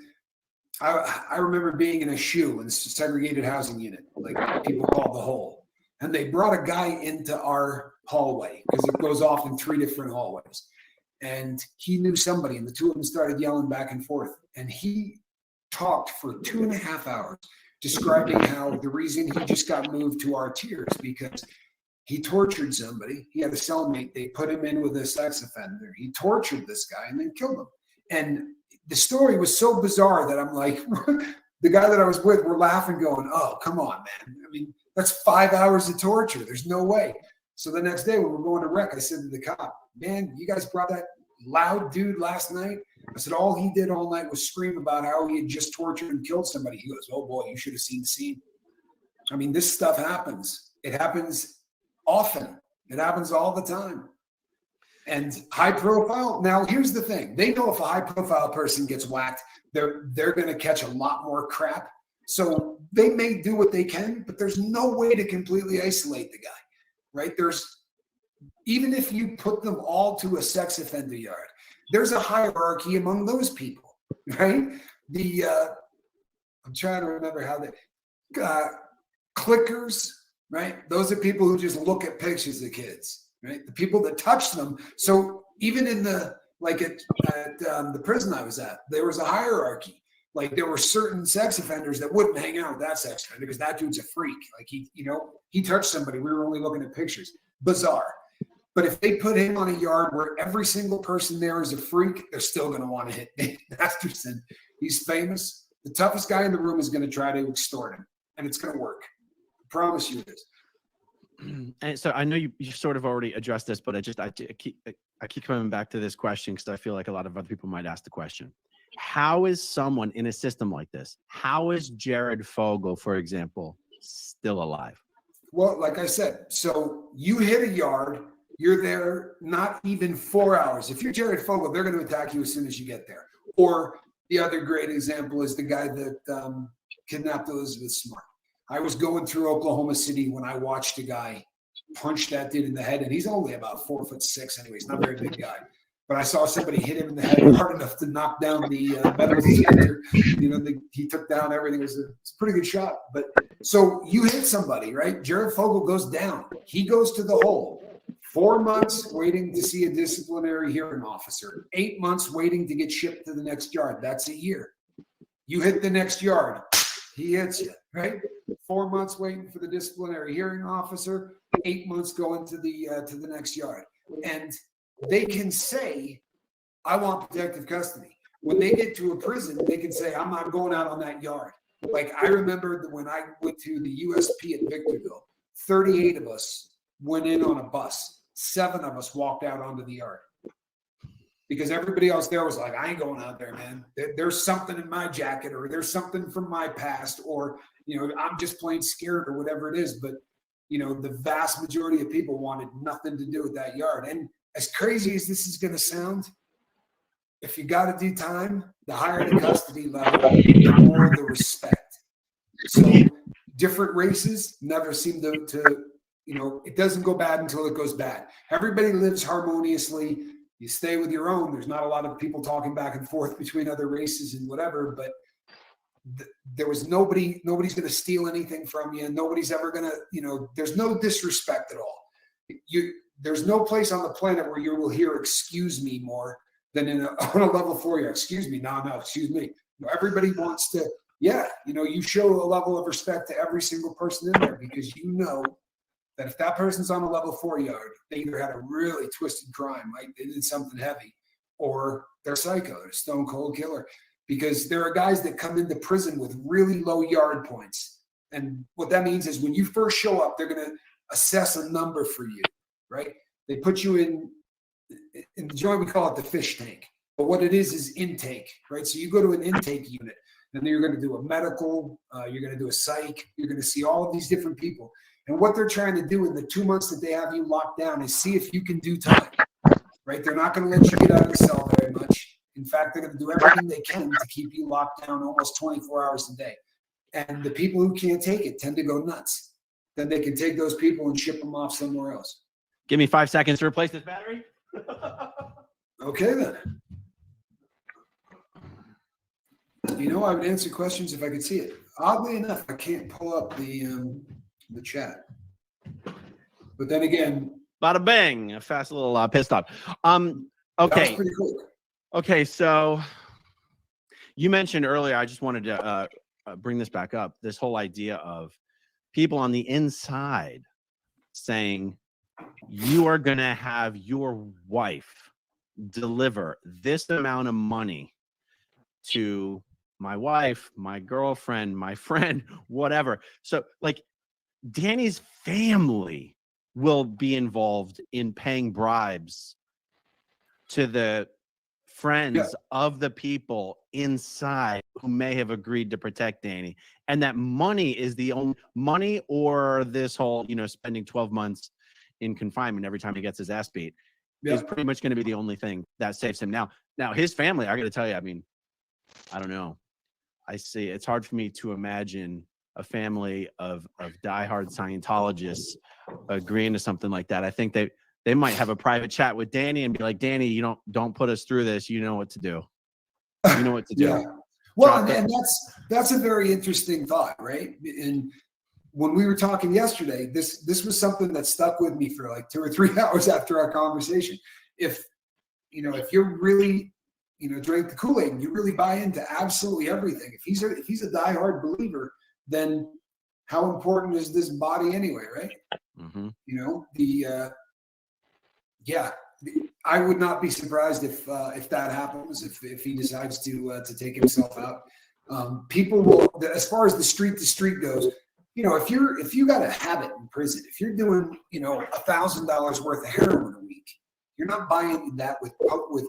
I remember being in a SHU, in a segregated housing unit, like people call the hole. And they brought a guy into our hallway because it goes off in 3 different hallways. And he knew somebody, and the two of them started yelling back and forth. And he talked for 2.5 hours describing how the reason he just got moved to our tiers because he tortured somebody. He had a cellmate. They put him in with a sex offender. He tortured this guy and then killed him. And the story was so bizarre that I'm like, the guy that I was with, we're laughing going, oh, come on, man. I mean, that's 5 hours of torture. There's no way. So the next day when we're going to rec, I said to the cop, man, you guys brought that loud dude last night? I said, all he did all night was scream about how he had just tortured and killed somebody. He goes, oh boy, you should have seen the scene. I mean, this stuff happens. It happens often. It happens all the time. And high profile. Now, here's the thing. They know if a high profile person gets whacked, they're going to catch a lot more crap. So they may do what they can, but there's no way to completely isolate the guy, right? Even if you put them all to a sex offender yard, there's a hierarchy among those people, right? I'm trying to remember how clickers, right? Those are people who just look at pictures of kids, right? The people that touch them. So even in the prison I was at, there was a hierarchy. Like there were certain sex offenders that wouldn't hang out with that sex offender because that dude's a freak. Like he touched somebody. We were only looking at pictures. Bizarre. But if they put him on a yard where every single person there is a freak, they're still going to want to hit Dave Masterson. He's famous. The toughest guy in the room is going to try to extort him, and it's going to work. I promise you this. And so I know you sort of already addressed this, but I keep coming back to this question because I feel like a lot of other people might ask the question. How is someone in a system like this? How is Jared Fogle, for example, still alive? Well, like I said, so you hit a yard. You're there not even 4 hours. If you're Jared Fogle, they're going to attack you as soon as you get there. Or the other great example is the guy that kidnapped Elizabeth Smart. I was going through Oklahoma City when I watched a guy punch that dude in the head, and he's only about 4'6" anyway. He's not a very big guy. But I saw somebody hit him in the head hard enough to knock down the metal detector. He took down everything. It's a pretty good shot. But so you hit somebody, right? Jared Fogle goes down. He goes to the hole. 4 months waiting to see a disciplinary hearing officer. 8 months waiting to get shipped to the next yard. That's a year. You hit the next yard. He hits you, right? 4 months waiting for the disciplinary hearing officer. 8 months going to the next yard. And they can say, I want protective custody. When they get to a prison, they can say, I'm not going out on that yard. Like I remember when I went to the USP at Victorville, 38 of us went in on a bus. 7 of us walked out onto the yard because everybody else there was like, I ain't going out there, man. There's something in my jacket or there's something from my past or, I'm just plain scared or whatever it is. But, the vast majority of people wanted nothing to do with that yard. And as crazy as this is going to sound, if you got to do time, the higher the custody level, the more the respect. So different races never seem to it doesn't go bad until it goes bad. Everybody lives harmoniously. You stay with your own. There's not a lot of people talking back and forth between other races and whatever, but there was nobody's going to steal anything from you. Nobody's ever going to, there's no disrespect at all. There's no place on the planet where you will hear excuse me more than on a level 4 yard. Excuse me. No, excuse me. Everybody wants to, you show a level of respect to every single person in there because that if that person's on a level 4 yard, they either had a really twisted crime, like they did something heavy, or they're psycho, they're a stone cold killer. Because there are guys that come into prison with really low yard points. And what that means is when you first show up, they're going to assess a number for you, right? They put you in the joint, we call it the fish tank. But what it is intake, right? So you go to an intake unit, and then you're going to do a medical, you're going to do a psych, you're going to see all of these different people. And what they're trying to do in the 2 months that they have you locked down is see if you can do time, right? They're not going to let you get out of the cell very much. In fact, they're going to do everything they can to keep you locked down almost 24 hours a day. And the people who can't take it tend to go nuts. Then they can take those people and ship them off somewhere else. Give me 5 seconds to replace this battery. Okay, then. I would answer questions if I could see it. Oddly enough, I can't pull up the chat. But then again, bada bang, a fast little pissed off. that was Okay. pretty cool. Okay. So you mentioned earlier, I just wanted to bring this back up. This whole idea of people on the inside saying, you are going to have your wife deliver this amount of money to my wife, my girlfriend, my friend, whatever. So like Danny's family will be involved in paying bribes to the friends of the people inside who may have agreed to protect Danny. And that money is the only money, or this whole, spending 12 months in confinement every time he gets his ass beat is pretty much going to be the only thing that saves him. Now his family, I got to tell you, I mean, I don't know. I see. It's hard for me to imagine a family of diehard Scientologists agreeing to something like that. I think they might have a private chat with Danny and be like, Danny, you don't put us through this. You know what to do. You know what to do. Yeah. Well, and that's a very interesting thought, right? And when we were talking yesterday, this was something that stuck with me for like 2 or 3 hours after our conversation. If you're really, drink the Kool-Aid and you really buy into absolutely everything, if he's a diehard believer, then how important is this body anyway, right? Mm-hmm. I would not be surprised if that happens, if he decides to take himself out. People will, as far as the street to street goes, if you got a habit in prison, if you're doing $1,000 worth of heroin a week, you're not buying that with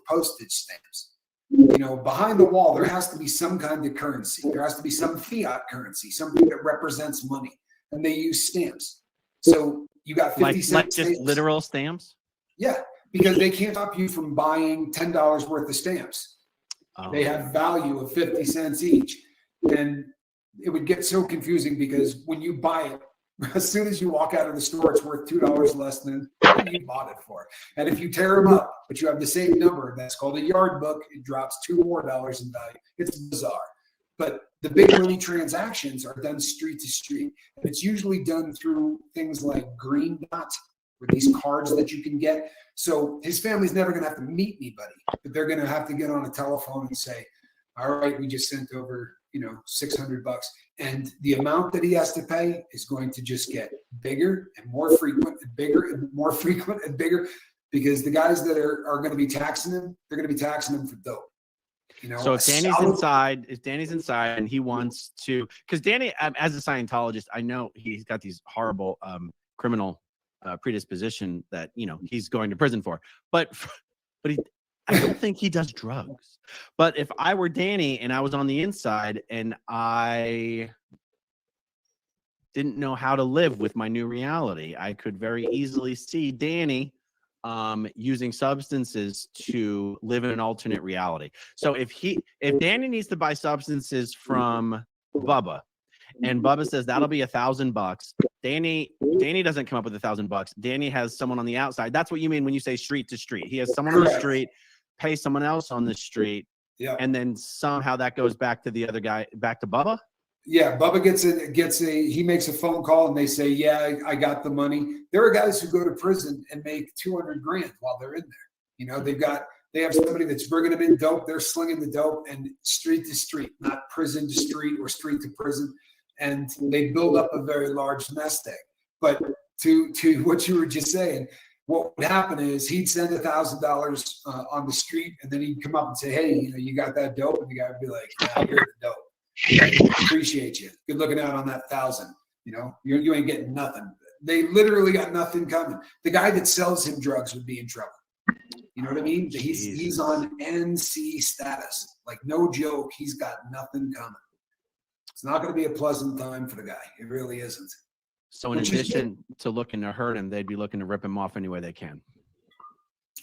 postage stamps. Behind the wall, there has to be some kind of currency. There has to be some fiat currency, something that represents money, and they use stamps. So you got 50 cents, like just literal stamps. Yeah, because they can't stop you from buying $10 worth of stamps. Oh. They have value of 50 cents each, and it would get so confusing because when you buy it, as soon as you walk out of the store, it's worth $2 less than you bought it for. And if you tear them up, but you have the same number, that's called a yard book, it drops $2 more in value. It's bizarre. But the big money transactions are done street to street. And it's usually done through things like Green Dot, or these cards that you can get. So his family's never going to have to meet anybody, but they're going to have to get on a telephone and say, all right, we just sent over, $600. And the amount that he has to pay is going to just get bigger and more frequent and bigger and more frequent and bigger, because the guys that are going to be taxing him, they're going to be taxing him for dope. So if Danny's inside and he wants to, because Danny, as a Scientologist, I know he's got these horrible criminal predisposition that he's going to prison for, but I don't think he does drugs. But if I were Danny and I was on the inside and I didn't know how to live with my new reality, I could very easily see Danny using substances to live in an alternate reality. So if Danny needs to buy substances from Bubba, and Bubba says that'll be $1,000, Danny doesn't come up with $1,000. Danny has someone on the outside. That's what you mean when you say street to street. He has someone on the street pay someone else on the street, and then somehow that goes back to the other guy, back to Bubba. Yeah, Bubba he makes a phone call and they say, yeah, I got the money. There are guys who go to prison and make $200,000 while they're in there. They have somebody that's bringing them in dope. They're slinging the dope, and street to street, not prison to street or street to prison. And they build up a very large nest egg. But to what you were just saying, what would happen is he'd send $1,000 on the street, and then he'd come up and say, hey, you got that dope? And the guy would be like, yeah, you're the dope. I appreciate you. Good looking out on that 1,000. You ain't getting nothing. They literally got nothing coming. The guy that sells him drugs would be in trouble. You know what I mean? He's on NC status. Like, no joke. He's got nothing coming. It's not going to be a pleasant time for the guy. It really isn't. So in addition to looking to hurt him, they'd be looking to rip him off any way they can.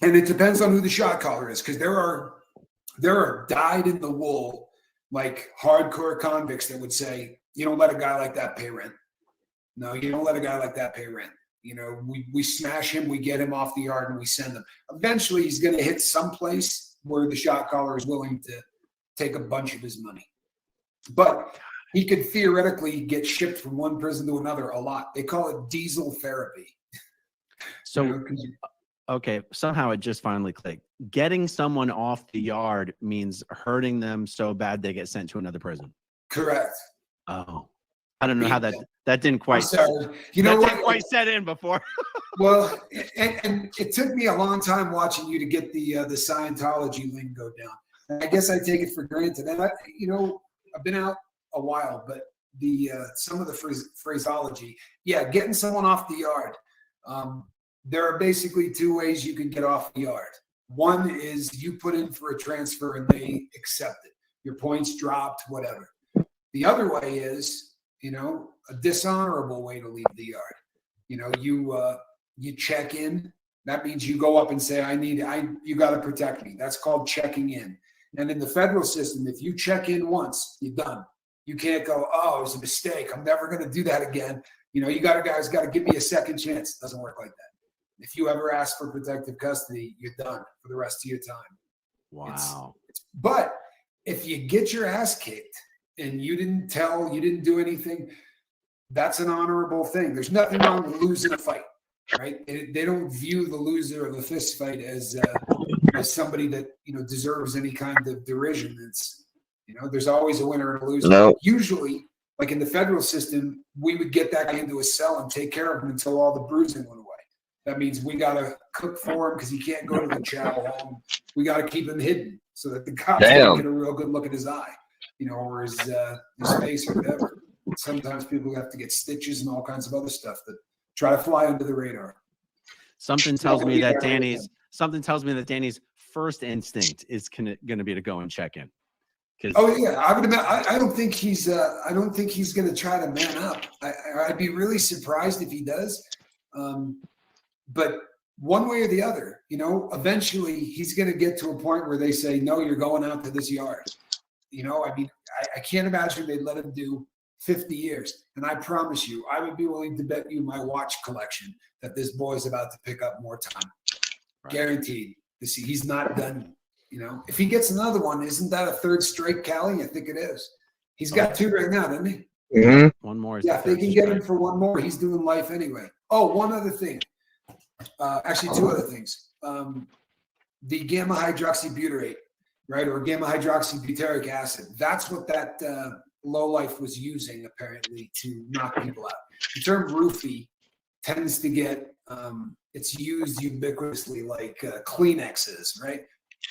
And it depends on who the shot caller is, because there are dyed in the wool, like hardcore convicts that would say, you don't let a guy like that pay rent. No, you don't let a guy like that pay rent. We smash him, we get him off the yard, and we send him. Eventually, he's going to hit someplace where the shot caller is willing to take a bunch of his money. But he could theoretically get shipped from one prison to another a lot. They call it diesel therapy. So, 'cause okay, somehow it just finally clicked. Getting someone off the yard means hurting them so bad they get sent to another prison. correct. Oh, I don't know how that didn't I'm quite sorry. You know didn't what? quite set in before. Well, and it took me a long time watching you to get the Scientology lingo down. And I guess I take it for granted. And I've been out a while, but the some of the phraseology, yeah, getting someone off the yard. There are basically two ways you can get off the yard. One is you put in for a transfer and they accept it. Your points dropped, whatever. The other way is, a dishonorable way to leave the yard. You check in. That means you go up and say, you got to protect me. That's called checking in. And in the federal system, if you check in once, you're done. You can't go, oh, it was a mistake. I'm never going to do that again. You got to give me a second chance. It doesn't work like that. If you ever ask for protective custody, you're done for the rest of your time. Wow. But if you get your ass kicked and you didn't do anything, that's an honorable thing. There's nothing wrong with losing a fight, right? They don't view the loser of a fist fight as somebody that deserves any kind of derision. It's there's always a winner and a loser. No. Usually, like in the federal system, we would get that guy into a cell and take care of him until all the bruising went away. That means we got to cook for him because he can't go to the chow home. We got to keep him hidden so that the cops don't get a real good look at his eye, or his face or whatever. Sometimes people have to get stitches and all kinds of other stuff that try to fly under the radar. Something tells me that Danny's first instinct is going to be to go and check in. Oh yeah, I don't think he's going to try to man up. I'd be really surprised if he does. But one way or the other, eventually he's going to get to a point where they say, no, you're going out to this yard. I can't imagine they'd let him do 50 years. And I promise you, I would be willing to bet you my watch collection that this boy's about to pick up more time. Right. Guaranteed. He's not done. If he gets another one, isn't that a third straight Cali? I think it is. He's got two right now, doesn't he? Mm-hmm. One more. Yeah, if they can get him for one more, he's doing life anyway. Oh, one other thing. Actually, two other things. The gamma hydroxybutyrate, right, or gamma hydroxybutyric acid. That's what that lowlife was using, apparently, to knock people out. The term roofie tends to get, it's used ubiquitously like Kleenexes, right?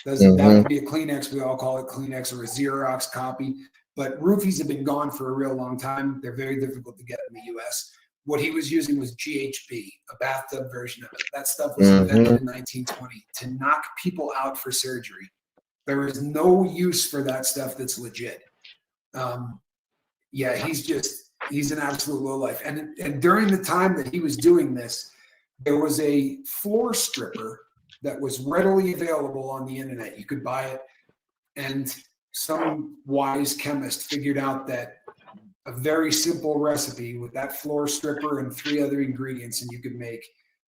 That would be a Kleenex. We all call it Kleenex or a Xerox copy. But roofies have been gone for a real long time. They're very difficult to get in the U.S. What he was using was GHB, a bathtub version of it. That stuff was invented in 1920 to knock people out for surgery. There is no use for that stuff that's legit. He's an absolute lowlife. And during the time that he was doing this, there was a floor stripper that was readily available on the internet. You could buy it. And some wise chemist figured out that a very simple recipe with that floor stripper and 3 other ingredients, and you could make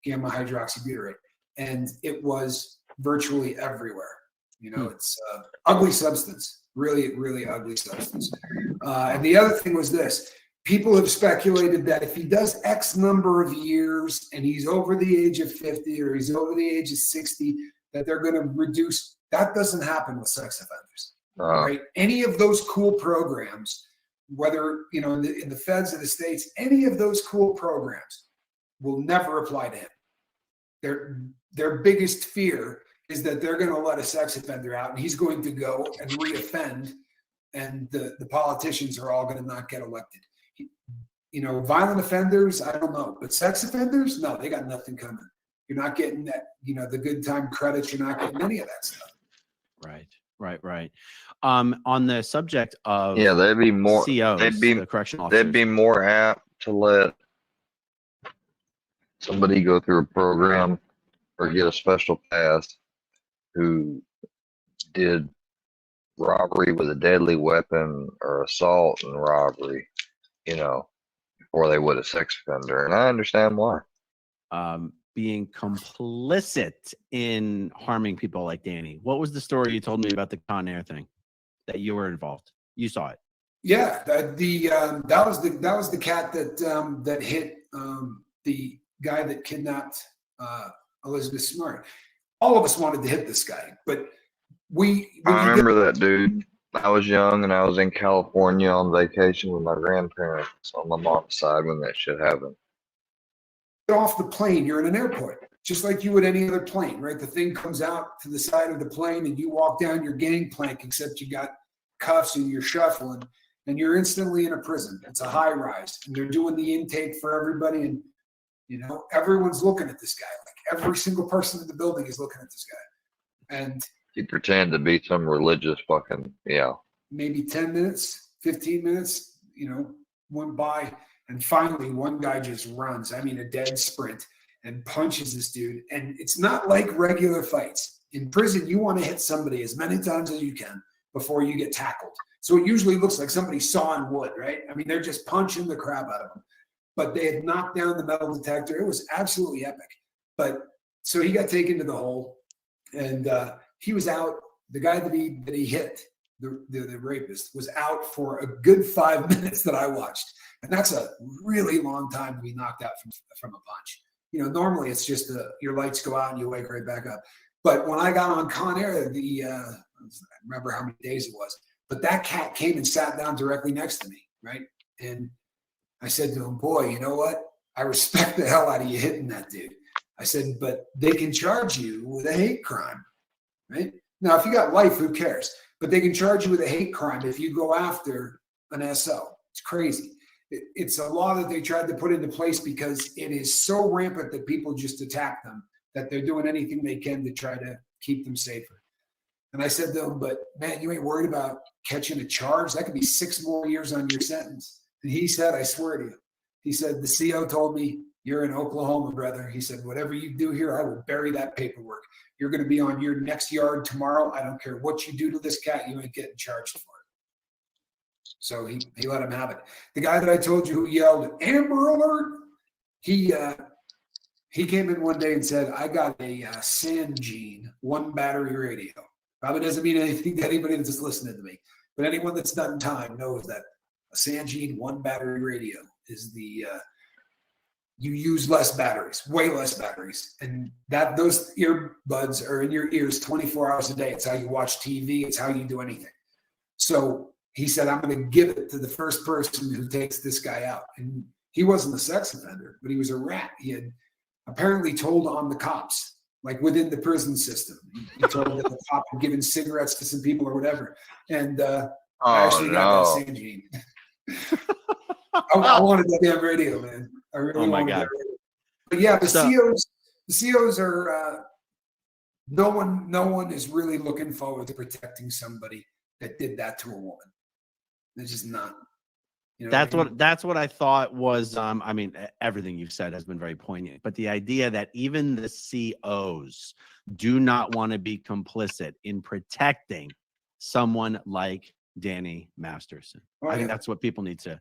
gamma hydroxybutyrate. And it was virtually everywhere. It's ugly substance, really, really ugly substance. And the other thing was this. People have speculated that if he does X number of years and he's over the age of 50 or he's over the age of 60, that they're going to reduce. That doesn't happen with sex offenders, right? Any of those cool programs, whether, in the feds of the states, any of those cool programs will never apply to him. Their biggest fear is that they're going to let a sex offender out and he's going to go and reoffend, and the politicians are all going to not get elected. Violent offenders, I don't know, but sex offenders, no, they got nothing coming. You're not getting that, the good time credits. You're not getting any of that stuff. Right. On the subject of they'd be more COs, the correctional officers, they'd be more apt to let somebody go through a program or get a special pass who did robbery with a deadly weapon or assault and robbery, before they would a sex offender. And I understand why. Being complicit in harming people like Danny. What was the story you told me about the Con Air thing that you were involved? You saw it. Yeah, that was the cat that hit the guy that kidnapped Elizabeth Smart. All of us wanted to hit this guy, but I remember that, dude. I was young and I was in California on vacation with my grandparents on my mom's side when that shit happened. Get off the plane, you're in an airport, just like you would any other plane, right? The thing comes out to the side of the plane and you walk down your gangplank, except you got cuffs and you're shuffling and you're instantly in a prison. It's a high rise and they're doing the intake for everybody. And, you know, everyone's looking at this guy. Like every single person in the building is looking at this guy. And You pretend to be some religious fucking, yeah. maybe 10 minutes, 15 minutes, you know, went by. And finally, one guy just runs, I mean, a dead sprint, and punches this dude. And it's not like regular fights. In prison, you want to hit somebody as many times as you can before you get tackled. So it usually looks like somebody sawing wood, right? I mean, they're just punching the crap out of him. But they had knocked down the metal detector. It was absolutely epic. But so he got taken to the hole, and he was out. The guy that he hit, the rapist, was out for a good 5 minutes that I watched. And that's a really long time to be knocked out from a punch. You know, normally it's just your lights go out and you wake right back up. But when I got on Con Air, I remember how many days it was, but that cat came and sat down directly next to me, right? And I said to him, boy, you know what? I respect the hell out of you hitting that dude. I said, but they can charge you with a hate crime, right? Now, if you got life, who cares? But they can charge you with a hate crime if you go after an SO. It's crazy. It's a law that they tried to put into place because it is so rampant that people just attack them that they're doing anything they can to try to keep them safer. And I said to him, but man, you ain't worried about catching a charge? That could be 6 more years on your sentence. And he said, I swear to you, he said, the CO told me, you're in Oklahoma, brother. He said, whatever you do here, I will bury that paperwork. You're going to be on your next yard tomorrow. I don't care what you do to this cat. You ain't getting charged for it. So he let him have it. The guy that I told you who yelled, Amber Alert, he came in one day and said, I got a Sangene 1 battery radio. Probably doesn't mean anything to anybody that's just listening to me. But anyone that's done time knows that a Sangene 1 battery radio is the you use less batteries, way less batteries. And that those earbuds are in your ears 24 hours a day. It's how you watch TV. It's how you do anything. So he said, I'm going to give it to the first person who takes this guy out. And he wasn't a sex offender, but he was a rat. He had apparently told on the cops, like within the prison system. He told that the cop had given cigarettes to some people or whatever. And I actually got that Sangene. I wanted that damn radio, man. I really wanted that radio. But yeah, the COs are no one is really looking forward to protecting somebody that did that to a woman. They're just not. You know That's what I thought was. I mean, everything you've said has been very poignant, but the idea that even the COs do not want to be complicit in protecting someone like Danny Masterson. I think that's what people need to.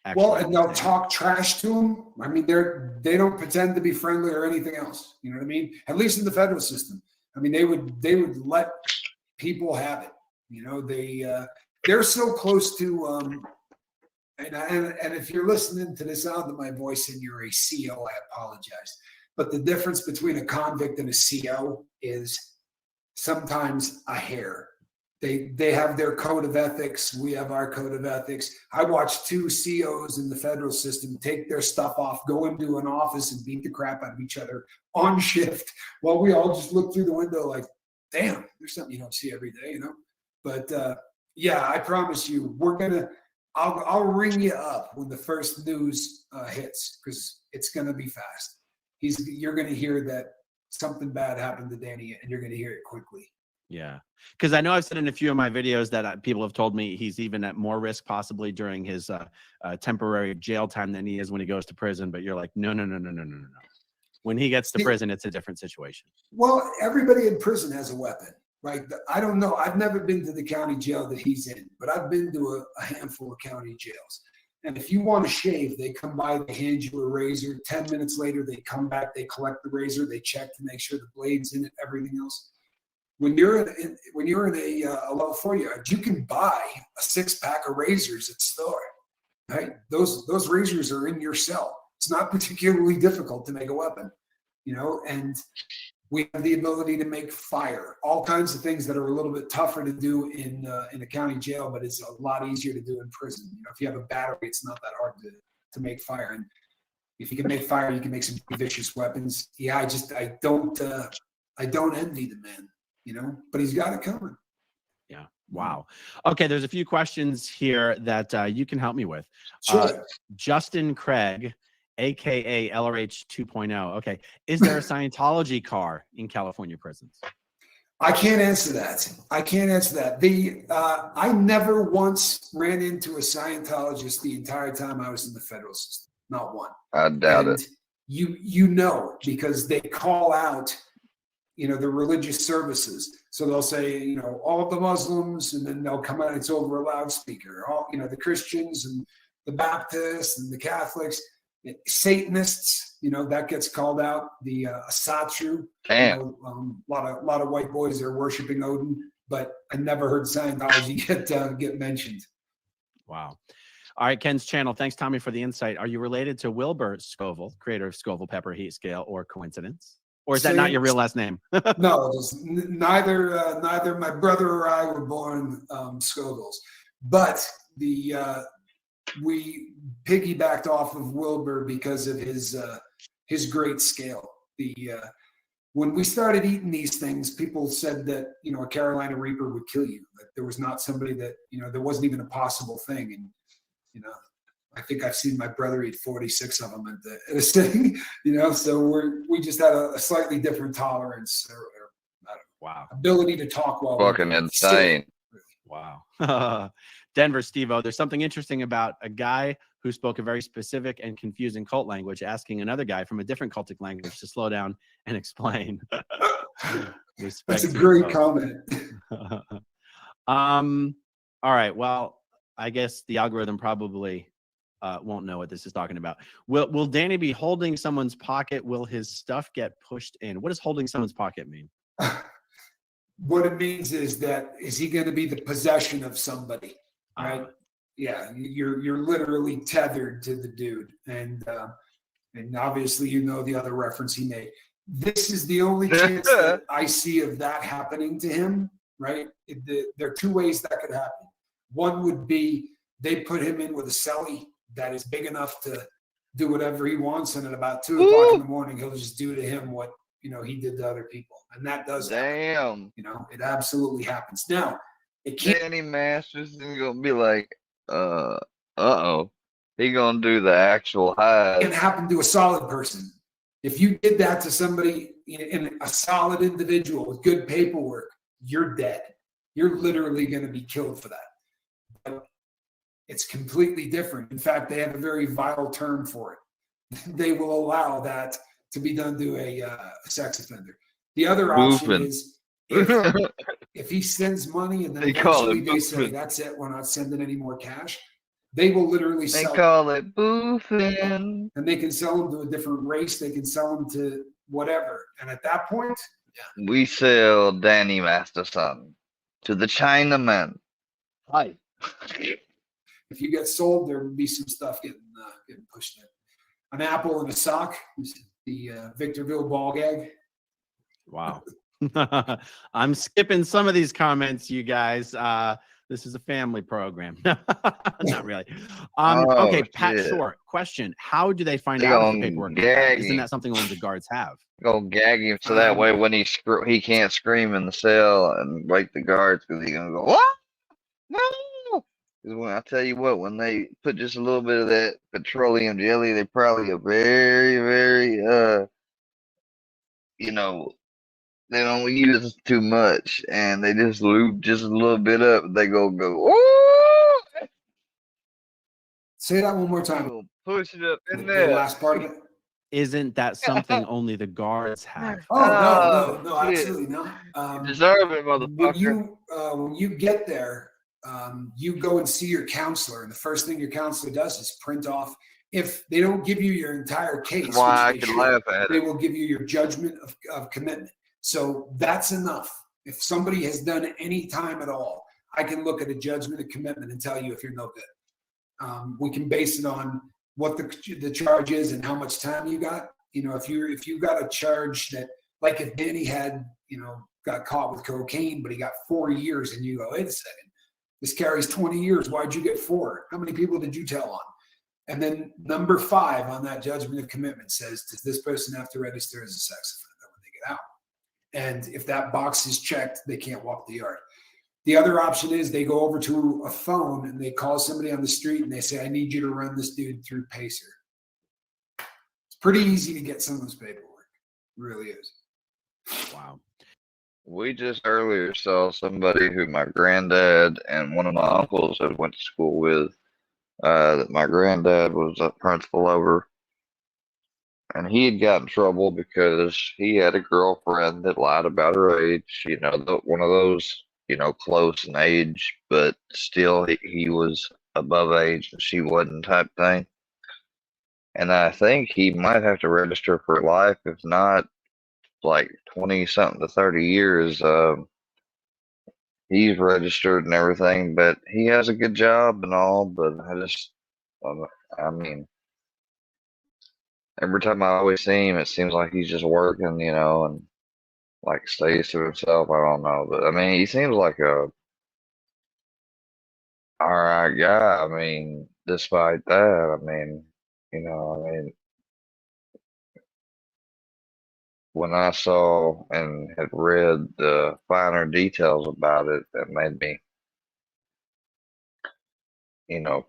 And they'll talk trash to him. I mean, they don't pretend to be friendly or anything else. You know what I mean? At least in the federal system. I mean, they would let people have it. You know, they're so close to. And if you're listening to the sound of my voice and you're a CO, I apologize. But the difference between a convict and a CO is sometimes a hair. They have their code of ethics. We have our code of ethics. I watched 2 COs in the federal system take their stuff off, go into an office and beat the crap out of each other on shift while we all just look through the window like, damn, there's something you don't see every day, you know? But yeah, I promise you, I'll ring you up when the first news hits because it's going to be fast. You're going to hear that something bad happened to Danny and you're going to hear it quickly. Yeah, because I know I've said in a few of my videos that people have told me he's even at more risk possibly during his temporary jail time than he is when he goes to prison. But you're like, no. When he gets to prison, it's a different situation. Well, everybody in prison has a weapon, right? I don't know. I've never been to the county jail that he's in, but I've been to a handful of county jails. And if you want to shave, they come by, they hand you a razor. 10 minutes later, they come back, they collect the razor, they check to make sure the blade's in it, everything else. When you're in a level 4 yard, you can buy a 6-pack of razors at the store, right? Those razors are in your cell. It's not particularly difficult to make a weapon. and we have the ability to make fire, all kinds of things that are a little bit tougher to do in a county jail, but it's a lot easier to do in prison. If you have a battery, it's not that hard to make fire. And if you can make fire, you can make some vicious weapons. Yeah, I don't envy the man, but he's got it coming. Yeah. Wow. Okay. There's a few questions here that you can help me with. Sure. Justin Craig, AKA LRH 2.0. Okay. Is there a Scientology car in California prisons? I can't answer that. I never once ran into a Scientologist the entire time I was in the federal system. Not one. I doubt it. Because they call out, the religious services. So they'll say, all of the Muslims, and then they'll come out, it's over a loudspeaker. All, the Christians and the Baptists and the Catholics, Satanists, that gets called out. The Asatru, Damn. a lot of white boys are worshiping Odin, but I never heard Scientology get mentioned. Wow. All right, Ken's channel. Thanks, Tommy, for the insight. Are you related to Wilbur Scoville, creator of Scoville Pepper Heat Scale, or coincidence? Or is that not your real last name? No, neither my brother or I were born Scovilles, but we piggybacked off of Wilbur because of his great scale. When we started eating these things, people said that a Carolina Reaper would kill you. That there was not somebody that there wasn't even a possible thing, and I think I've seen my brother eat 46 of them at a sitting, so we just had a slightly different tolerance or wow, ability to talk while fucking insane. Wow. Denver Steve-O, there's something interesting about a guy who spoke a very specific and confusing cult language asking another guy from a different cultic language to slow down and explain. That's a great comment. All right, well, I guess the algorithm probably won't know what this is talking about. Will Danny be holding someone's pocket? Will his stuff get pushed in? What does holding someone's pocket mean? What it means is he going to be the possession of somebody, right? Yeah, you're literally tethered to the dude, and obviously the other reference he made. This is the only chance that I see of that happening to him, right? There are two ways that could happen. One would be they put him in with a cellie that is big enough to do whatever he wants, and at about 2 o'clock in the morning, he'll just do to him what he did to other people, and that does happen. It absolutely happens. Now, it can't. Danny Masterson is gonna be like, uh-oh, he gonna do the actual high. It can happen to a solid person. If you did that to somebody, in a solid individual with good paperwork, you're dead. You're literally going to be killed for that. But it's completely different. In fact, they have a very vile term for it. They will allow that to be done to a sex offender. The other option is if he sends money and then eventually they say, that's it, we're not sending any more cash, they will literally sell. They call it boofing. And they can sell them to a different race. They can sell them to whatever. And at that point, yeah. We sell Danny Masterson to the Chinaman. Hi. If you get sold, there will be some stuff getting pushed in. An apple and a sock, the Victorville ball gag. Wow. I'm skipping some of these comments, you guys. This is a family program. Not really. Okay, Pat Short, question. How do they find out if the paperwork? Isn't that something only the guards have? Go gag him so that way when he can't scream in the cell and wake the guards because he's gonna go, what? No! Because when I tell you what, when they put just a little bit of that petroleum jelly, they probably are very, very they don't use it too much, and they just lube just a little bit up. They go, ooh! Say that one more time. Push it up in there. The last part of it. Isn't that something only the guards have? Oh, no, absolutely not. Deserve it, motherfucker. When you get there, you go and see your counselor, and the first thing your counselor does is print off. If they don't give you your entire case, why I can laugh at they it. will give you your judgment of commitment. So that's enough. If somebody has done any time at all, I can look at a judgment of commitment and tell you if you're no good. We can base it on what the charge is and how much time you got. if you got a charge that, like if Danny had, got caught with cocaine, but he got 4 years, and you go, wait a second, this carries 20 years. Why'd you get 4? How many people did you tell on? And then number 5 on that judgment of commitment says, does this person have to register as a sex offender when they get out? And if that box is checked, they can't walk the yard. The other option is they go over to a phone and they call somebody on the street and they say, I need you to run this dude through Pacer. It's pretty easy to get some of this paperwork. It really is. Wow. We just earlier saw somebody who my granddad and one of my uncles had went to school with, that my granddad was a principal over. And he had got in trouble because he had a girlfriend that lied about her age, one of those, close in age, but still he was above age and she wasn't type thing. And I think he might have to register for life, if not like 20 something to 30 years. He's registered and everything, but he has a good job and all, but I mean, every time I always see him, it seems like he's just working, and like stays to himself. I don't know, but I mean, he seems like a all right guy. I mean, despite that, I mean, when I saw and had read the finer details about it, that made me,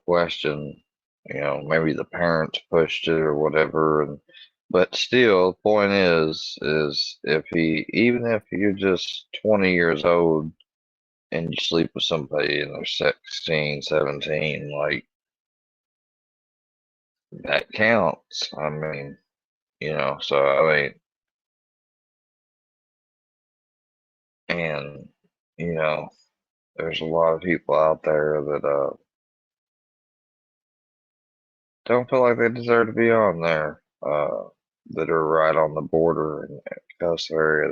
question, maybe the parents pushed it or whatever. But still, the point is even if you're just 20 years old and you sleep with somebody and they're 16, 17, like that counts. I mean, so I mean, and, there's a lot of people out there that, don't feel like they deserve to be on there, that are right on the border and cuss area,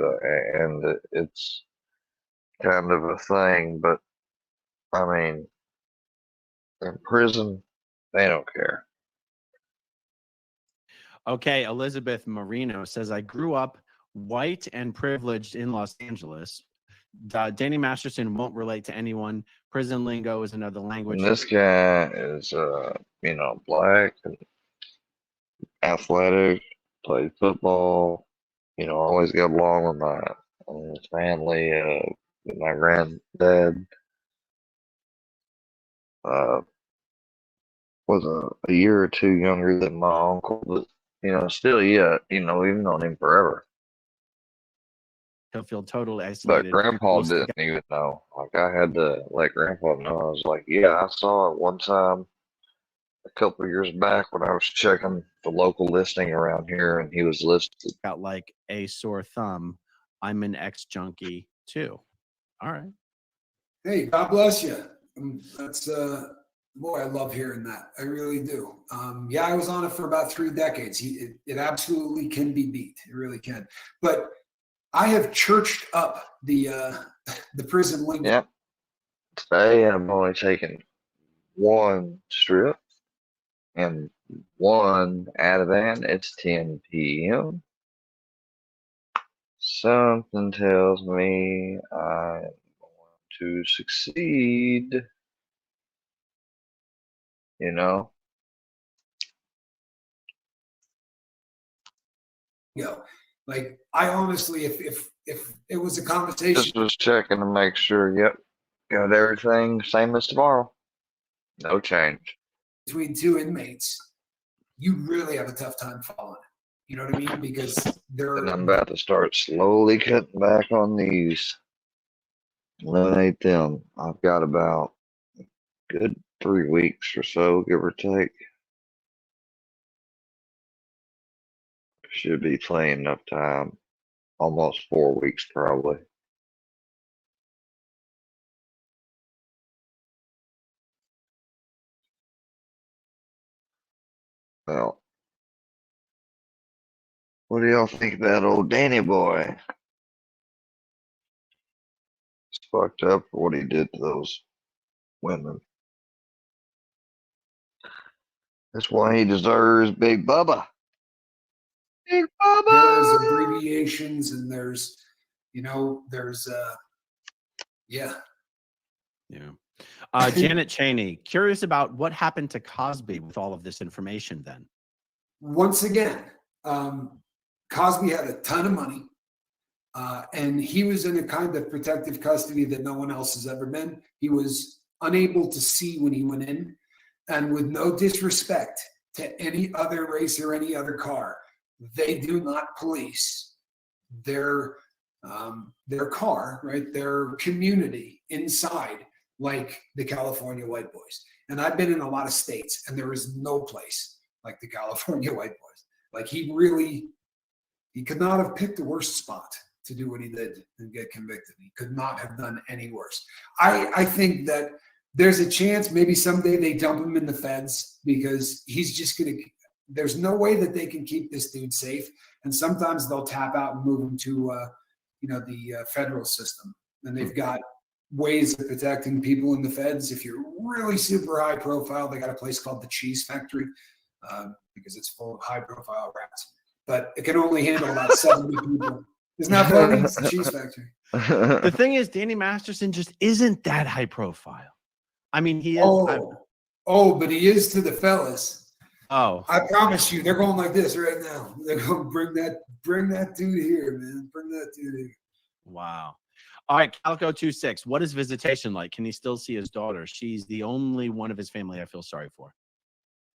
and it's kind of a thing. But I mean, in prison, they don't care. Okay, Elizabeth Marino says, I grew up white and privileged in Los Angeles. Danny Masterson won't relate to anyone. Prison lingo is another language. And this guy is, black and athletic, played football, always got along with his family, with my granddad. Was a year or two younger than my uncle, but still, yeah, we've known him forever. He'll feel totally But isolated. Grandpa didn't even know. Like, I had to let Grandpa know. I was like, yeah, I saw it one time a couple of years back when I was checking the local listing around here, and he was listed. Got like a sore thumb. I'm an ex-junkie too. All right. Hey, God bless you. That's boy, I love hearing that. I really do. Yeah, I was on it for about 3 decades. It absolutely can be beat. It really can. But I have churched up the prison lingo. Yep. Today I'm only taking 1 strip and 1 Ativan. It's 10 p.m. Something tells me I'm going to succeed. Like, I honestly, if it was a conversation, Just was checking to make sure. Yep, got everything same as tomorrow. No change. between 2 inmates, you really have a tough time following it. You know what I mean? Because And I'm about to start slowly cutting back on these. Eliminate them. I've got about a good 3 weeks or so, give or take. Should be plenty enough time. Almost 4 weeks, probably. Well, what do y'all think about old Danny boy? He's fucked up for what he did to those women. That's why he deserves Big Bubba. Big there's Bubba. abbreviations and there's, yeah. Yeah. Janet Cheney, curious about what happened to Cosby with all of this information then. Once again, Cosby had a ton of money, and he was in a kind of protective custody that no one else has ever been. He was unable to see when he went in, and with no disrespect to any other race or any other car, they do not police their car, right? Their community inside like the California White Boys. And I've been in a lot of states, and there is no place like the California White Boys. Like he could not have picked a worse spot to do what he did and get convicted. He could not have done any worse. I think that there's a chance maybe someday they dump him in the feds because he's just going to, there's no way that they can keep this dude safe. And sometimes they'll tap out and move him to, the federal system. And they've got ways of protecting people in the feds. If you're really super high profile, they got a place called the Cheese Factory because it's full of high profile rats. But it can only handle about 70 people. Isn't that funny? It's the Cheese Factory. The thing is, Danny Masterson just isn't that high profile. I mean, he is. But he is to the fellas. Oh, I promise you, they're going like this right now. They're going to bring that dude here, man. Bring that dude here. Wow. All right, Calico26. What is visitation like? Can he still see his daughter? She's the only one of his family I feel sorry for.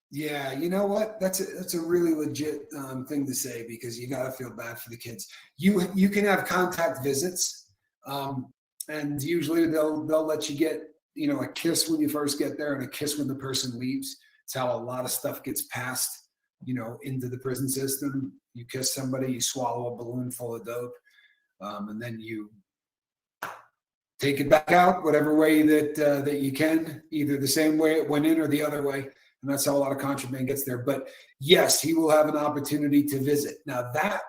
Yeah, you know what? That's a really legit thing to say because you got to feel bad for the kids. You can have contact visits, and usually they'll let you get a kiss when you first get there and a kiss when the person leaves. It's how a lot of stuff gets passed, into the prison system. You kiss somebody, you swallow a balloon full of dope, and then you take it back out whatever way that you can, either the same way it went in or the other way. And that's how a lot of contraband gets there. But yes, he will have an opportunity to visit. Now that,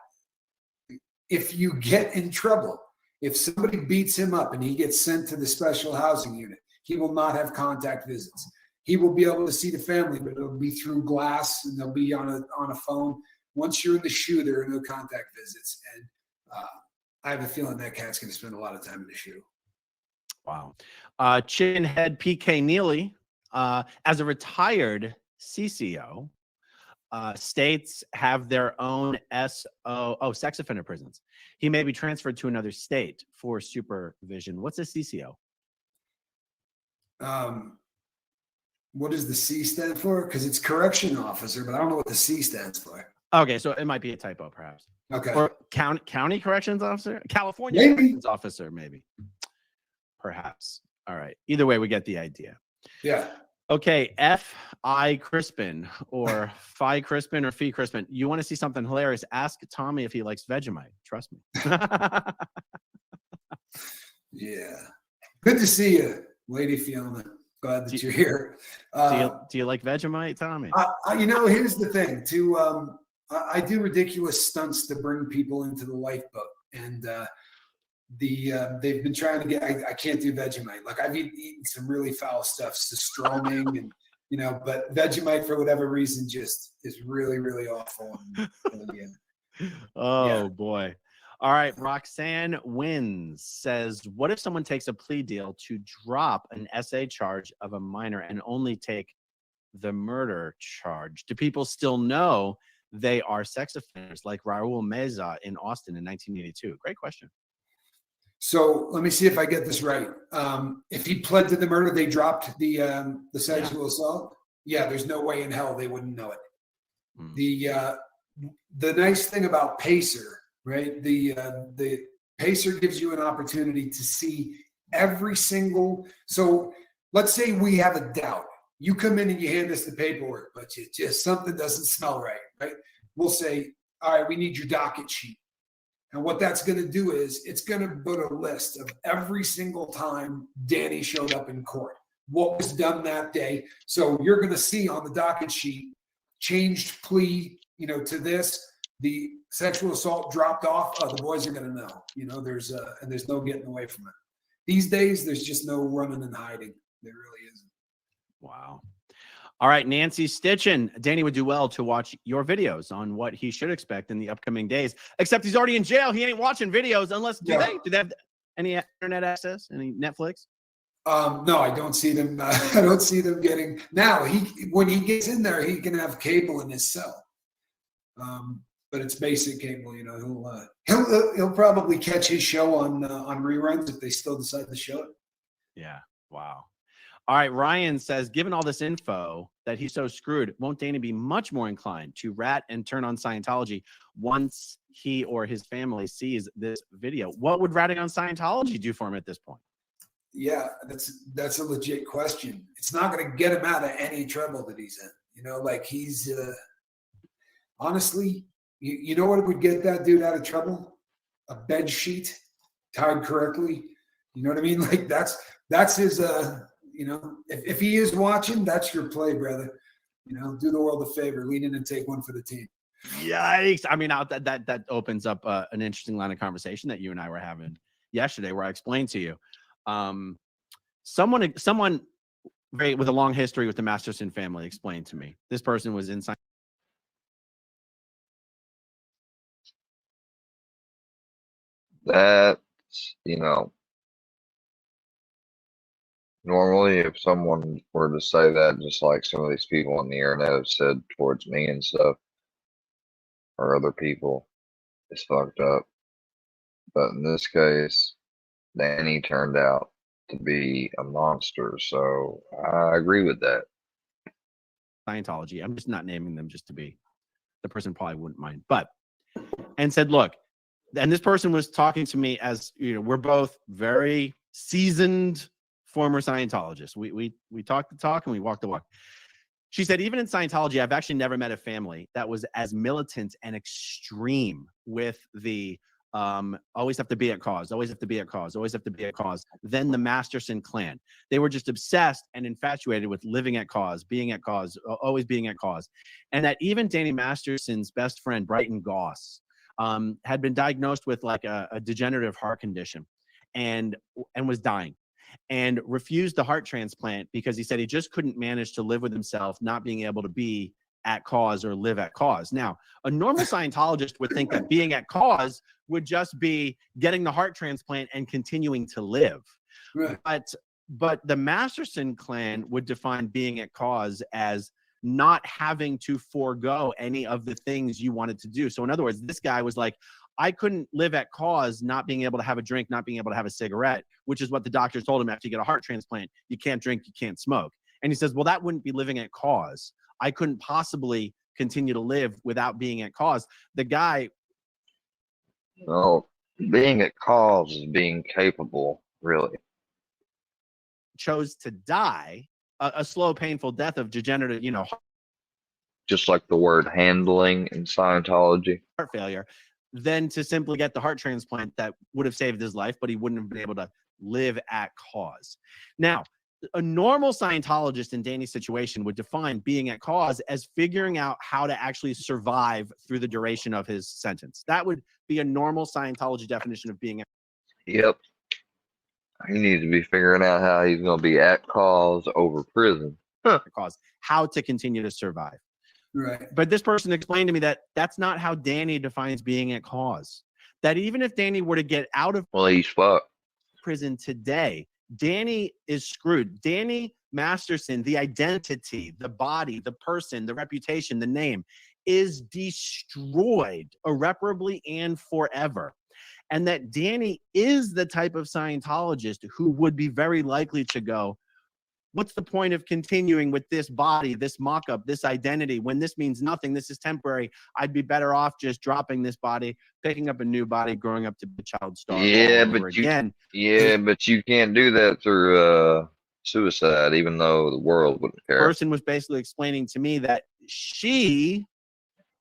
if you get in trouble, if somebody beats him up and he gets sent to the special housing unit, he will not have contact visits. He will be able to see the family, but it'll be through glass and they'll be on a phone. Once you're in the shoe, there are no contact visits. And I have a feeling that cat's going to spend a lot of time in the shoe. Wow. Chin head PK Neely. As a retired CCO, states have their own sex offender prisons. He may be transferred to another state for supervision. What's a CCO? What does the C stand for? Because it's correction officer, but I don't know what the C stands for. Okay, so it might be a typo, perhaps. Okay. Or county corrections officer? California Maybe. corrections officer, maybe. Perhaps. All right. Either way, we get the idea. Yeah. Okay, F.I. Crispin or Phi Crispin or Fee Crispin. You want to see something hilarious? Ask Tommy if he likes Vegemite. Trust me. Yeah. Good to see you, Lady Fiona. Glad that you're here. Do you like Vegemite, Tommy? Here's the thing. I do ridiculous stunts to bring people into the lifeboat, and they've been trying to get. I can't do Vegemite. Like I've eaten some really foul stuff, Sistroming, and but Vegemite for whatever reason just is really, really awful. Boy. All right, Roxanne Wins says, what if someone takes a plea deal to drop an SA charge of a minor and only take the murder charge? Do people still know they are sex offenders like Raul Meza in Austin in 1982? Great question. So let me see if I get this right. If he pled to the murder, they dropped the sexual assault. Yeah, there's no way in hell they wouldn't know it. The nice thing about Pacer, right? The Pacer gives you an opportunity to see every single. So let's say we have a doubt. You come in and you hand us the paperwork, but something doesn't smell right? We'll say, all right, we need your docket sheet. And what that's going to do is it's going to put a list of every single time Danny showed up in court, what was done that day. So you're going to see on the docket sheet, changed plea, to this, the sexual assault dropped off. Oh, the boys are going to know, there's no getting away from it. These days, there's just no running and hiding. There really isn't. Wow. All right, Nancy Stitchin. Danny would do well to watch your videos on what he should expect in the upcoming days. Except he's already in jail. He ain't watching videos unless do they have any internet access? Any Netflix? No, I don't see them. I don't see them getting now. When he gets in there, he can have cable in his cell. But it's basic cable. You know, he'll probably catch his show on reruns if they still decide to show it. Yeah. Wow. All right. Ryan says, given all this info that he's so screwed, won't Danny be much more inclined to rat and turn on Scientology once he or his family sees this video? What would ratting on Scientology do for him at this point? Yeah, that's a legit question. It's not going to get him out of any trouble that he's in. You know, like he's honestly, you know what would get that dude out of trouble? A bed sheet tied correctly. You know what I mean? Like that's his. You know, if he is watching, that's your play, brother. You know, do the world a favor, lean in and take one for the team. Yikes! I mean, that opens up an interesting line of conversation that you and I were having yesterday, where I explained to you. Someone very with a long history with the Masterson family explained to me. This person was inside. That's, you know, normally if someone were to say that, just like some of these people on the internet have said towards me and stuff, or other people, it's fucked up. But in this case, Danny turned out to be a monster, so I agree with that. Scientology. I'm just not naming them just to be. The person probably wouldn't mind, but and said, look, and this person was talking to me as, you know, we're both very seasoned former Scientologists. We talked the talk and we walked the walk. She said, even in Scientology, I've actually never met a family that was as militant and extreme with the always have to be at cause, always have to be at cause, always have to be at cause, than the Masterson clan. They were just obsessed and infatuated with living at cause, being at cause, always being at cause. And that even Danny Masterson's best friend, Brighton Goss, had been diagnosed with like a degenerative heart condition and was dying, and refused the heart transplant because he said he just couldn't manage to live with himself not being able to be at cause or live at cause. Now, a normal Scientologist would think that being at cause would just be getting the heart transplant and continuing to live. Right. But the Masterson clan would define being at cause as not having to forego any of the things you wanted to do. So in other words, this guy was like, I couldn't live at cause not being able to have a drink, not being able to have a cigarette, which is what the doctors told him after you get a heart transplant. You can't drink, you can't smoke. And he says, well, that wouldn't be living at cause. I couldn't possibly continue to live without being at cause. The guy. Well, being at cause is being capable, really. Chose to die a slow, painful death of degenerative, you know. Just like the word handling in Scientology. Heart failure. Than to simply get the heart transplant that would have saved his life, but he wouldn't have been able to live at cause. Now, a normal Scientologist in Danny's situation would define being at cause as figuring out how to actually survive through the duration of his sentence. That would be a normal Scientology definition of being at cause. Yep. He needs to be figuring out how he's going to be at cause over prison. Cause, how to continue to survive. Right. But this person explained to me that that's not how Danny defines being at cause. That even if Danny were to get out of prison today, Danny is screwed. Danny Masterson, the identity, the body, the person, the reputation, the name is destroyed irreparably and forever. And that Danny is the type of Scientologist who would be very likely to go, what's the point of continuing with this body, this mock-up, this identity, when this means nothing, this is temporary? I'd be better off just dropping this body, picking up a new body, growing up to be a child star. Yeah, but you can't do that through suicide, even though the world wouldn't care. The person was basically explaining to me that she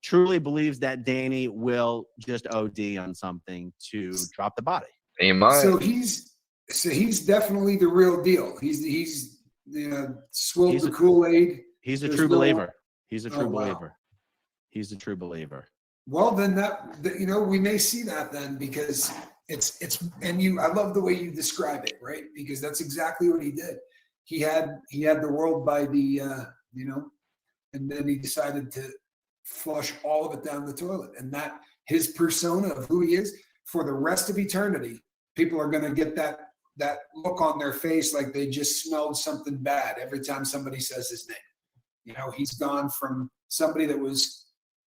truly believes that Danny will just OD on something to drop the body. He might. So he's definitely the real deal. He's swilled the Kool-Aid. He's a true believer. He's a true believer. He's a true believer. Well, then that we may see that then, because it's I love the way you describe it, right? Because that's exactly what he did. He had the world by the you know, and then he decided to flush all of it down the toilet. And that his persona of who he is for the rest of eternity, people are going to get that look on their face like they just smelled something bad every time somebody says his name. You know, he's gone from somebody that was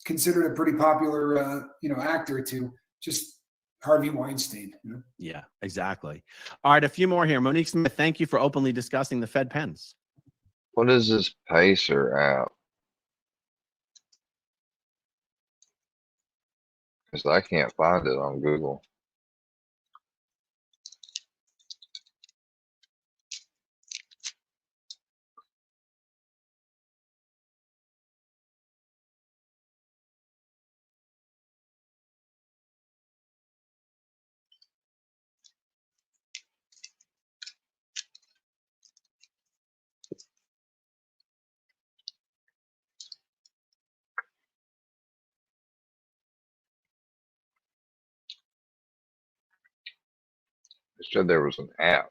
considered a pretty popular, actor to just Harvey Weinstein. You know? Yeah, exactly. All right, a few more here. Monique Smith, thank you for openly discussing the Fed pens. What is this Pacer app? Because I can't find it on Google. It said there was an app.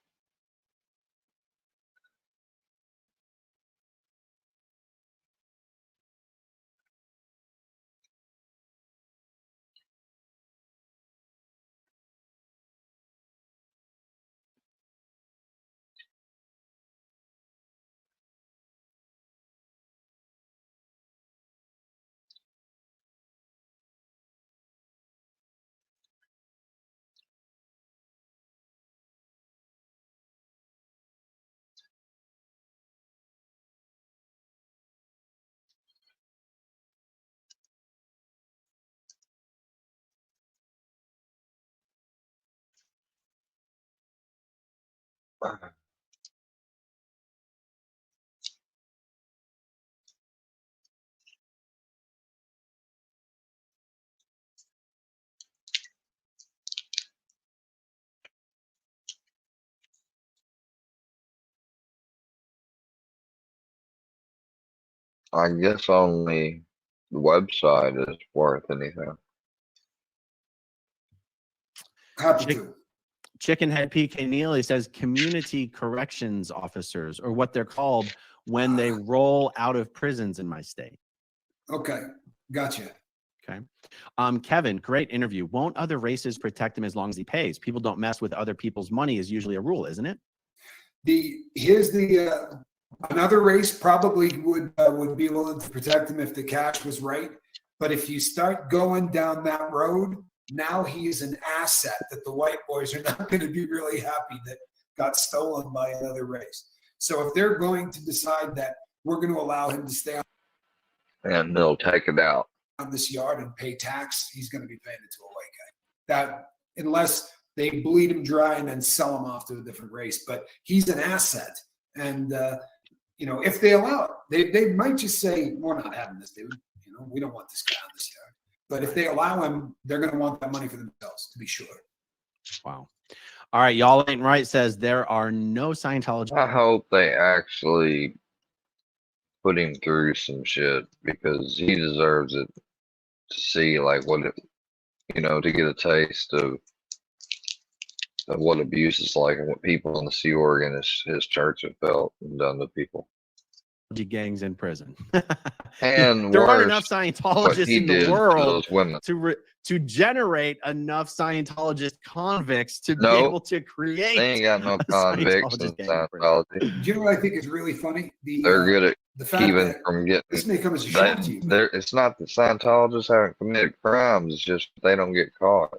I guess only the website is worth anything. Happy to. Chickenhead PK Neely says community corrections officers, or what they're called when they roll out of prisons in my state. Okay, gotcha. Okay. Kevin, great interview. Won't other races protect him as long as he pays? People don't mess with other people's money is usually a rule, isn't it? Here's the another race probably would be willing to protect him if the cash was right. But if you start going down that road, now he's an asset that the white boys are not going to be really happy that got stolen by another race. So if they're going to decide that we're going to allow him to stay And they'll take it out. on this yard and pay tax, he's going to be paying it to a white guy. That unless they bleed him dry and then sell him off to a different race. But he's an asset. And, if they allow it, they might just say, we're not having this dude. We don't want this guy on this yard. But if they allow him, they're going to want that money for themselves, to be sure. Wow. All right. Y'all ain't right says there are no Scientology. I hope they actually put him through some shit because he deserves it to see like what it, to get a taste of what abuse is like and what people in the Sea Org and his church have felt and done to people. Gangs in prison. And there worse, aren't enough Scientologists in the world to generate enough Scientologist convicts to be able to create. They ain't got no convicts in Scientology. Do you know what I think is really funny? They're good at the fact keeping that from getting. this may come as a shock to you. It's not that Scientologists haven't committed crimes; it's just they don't get caught.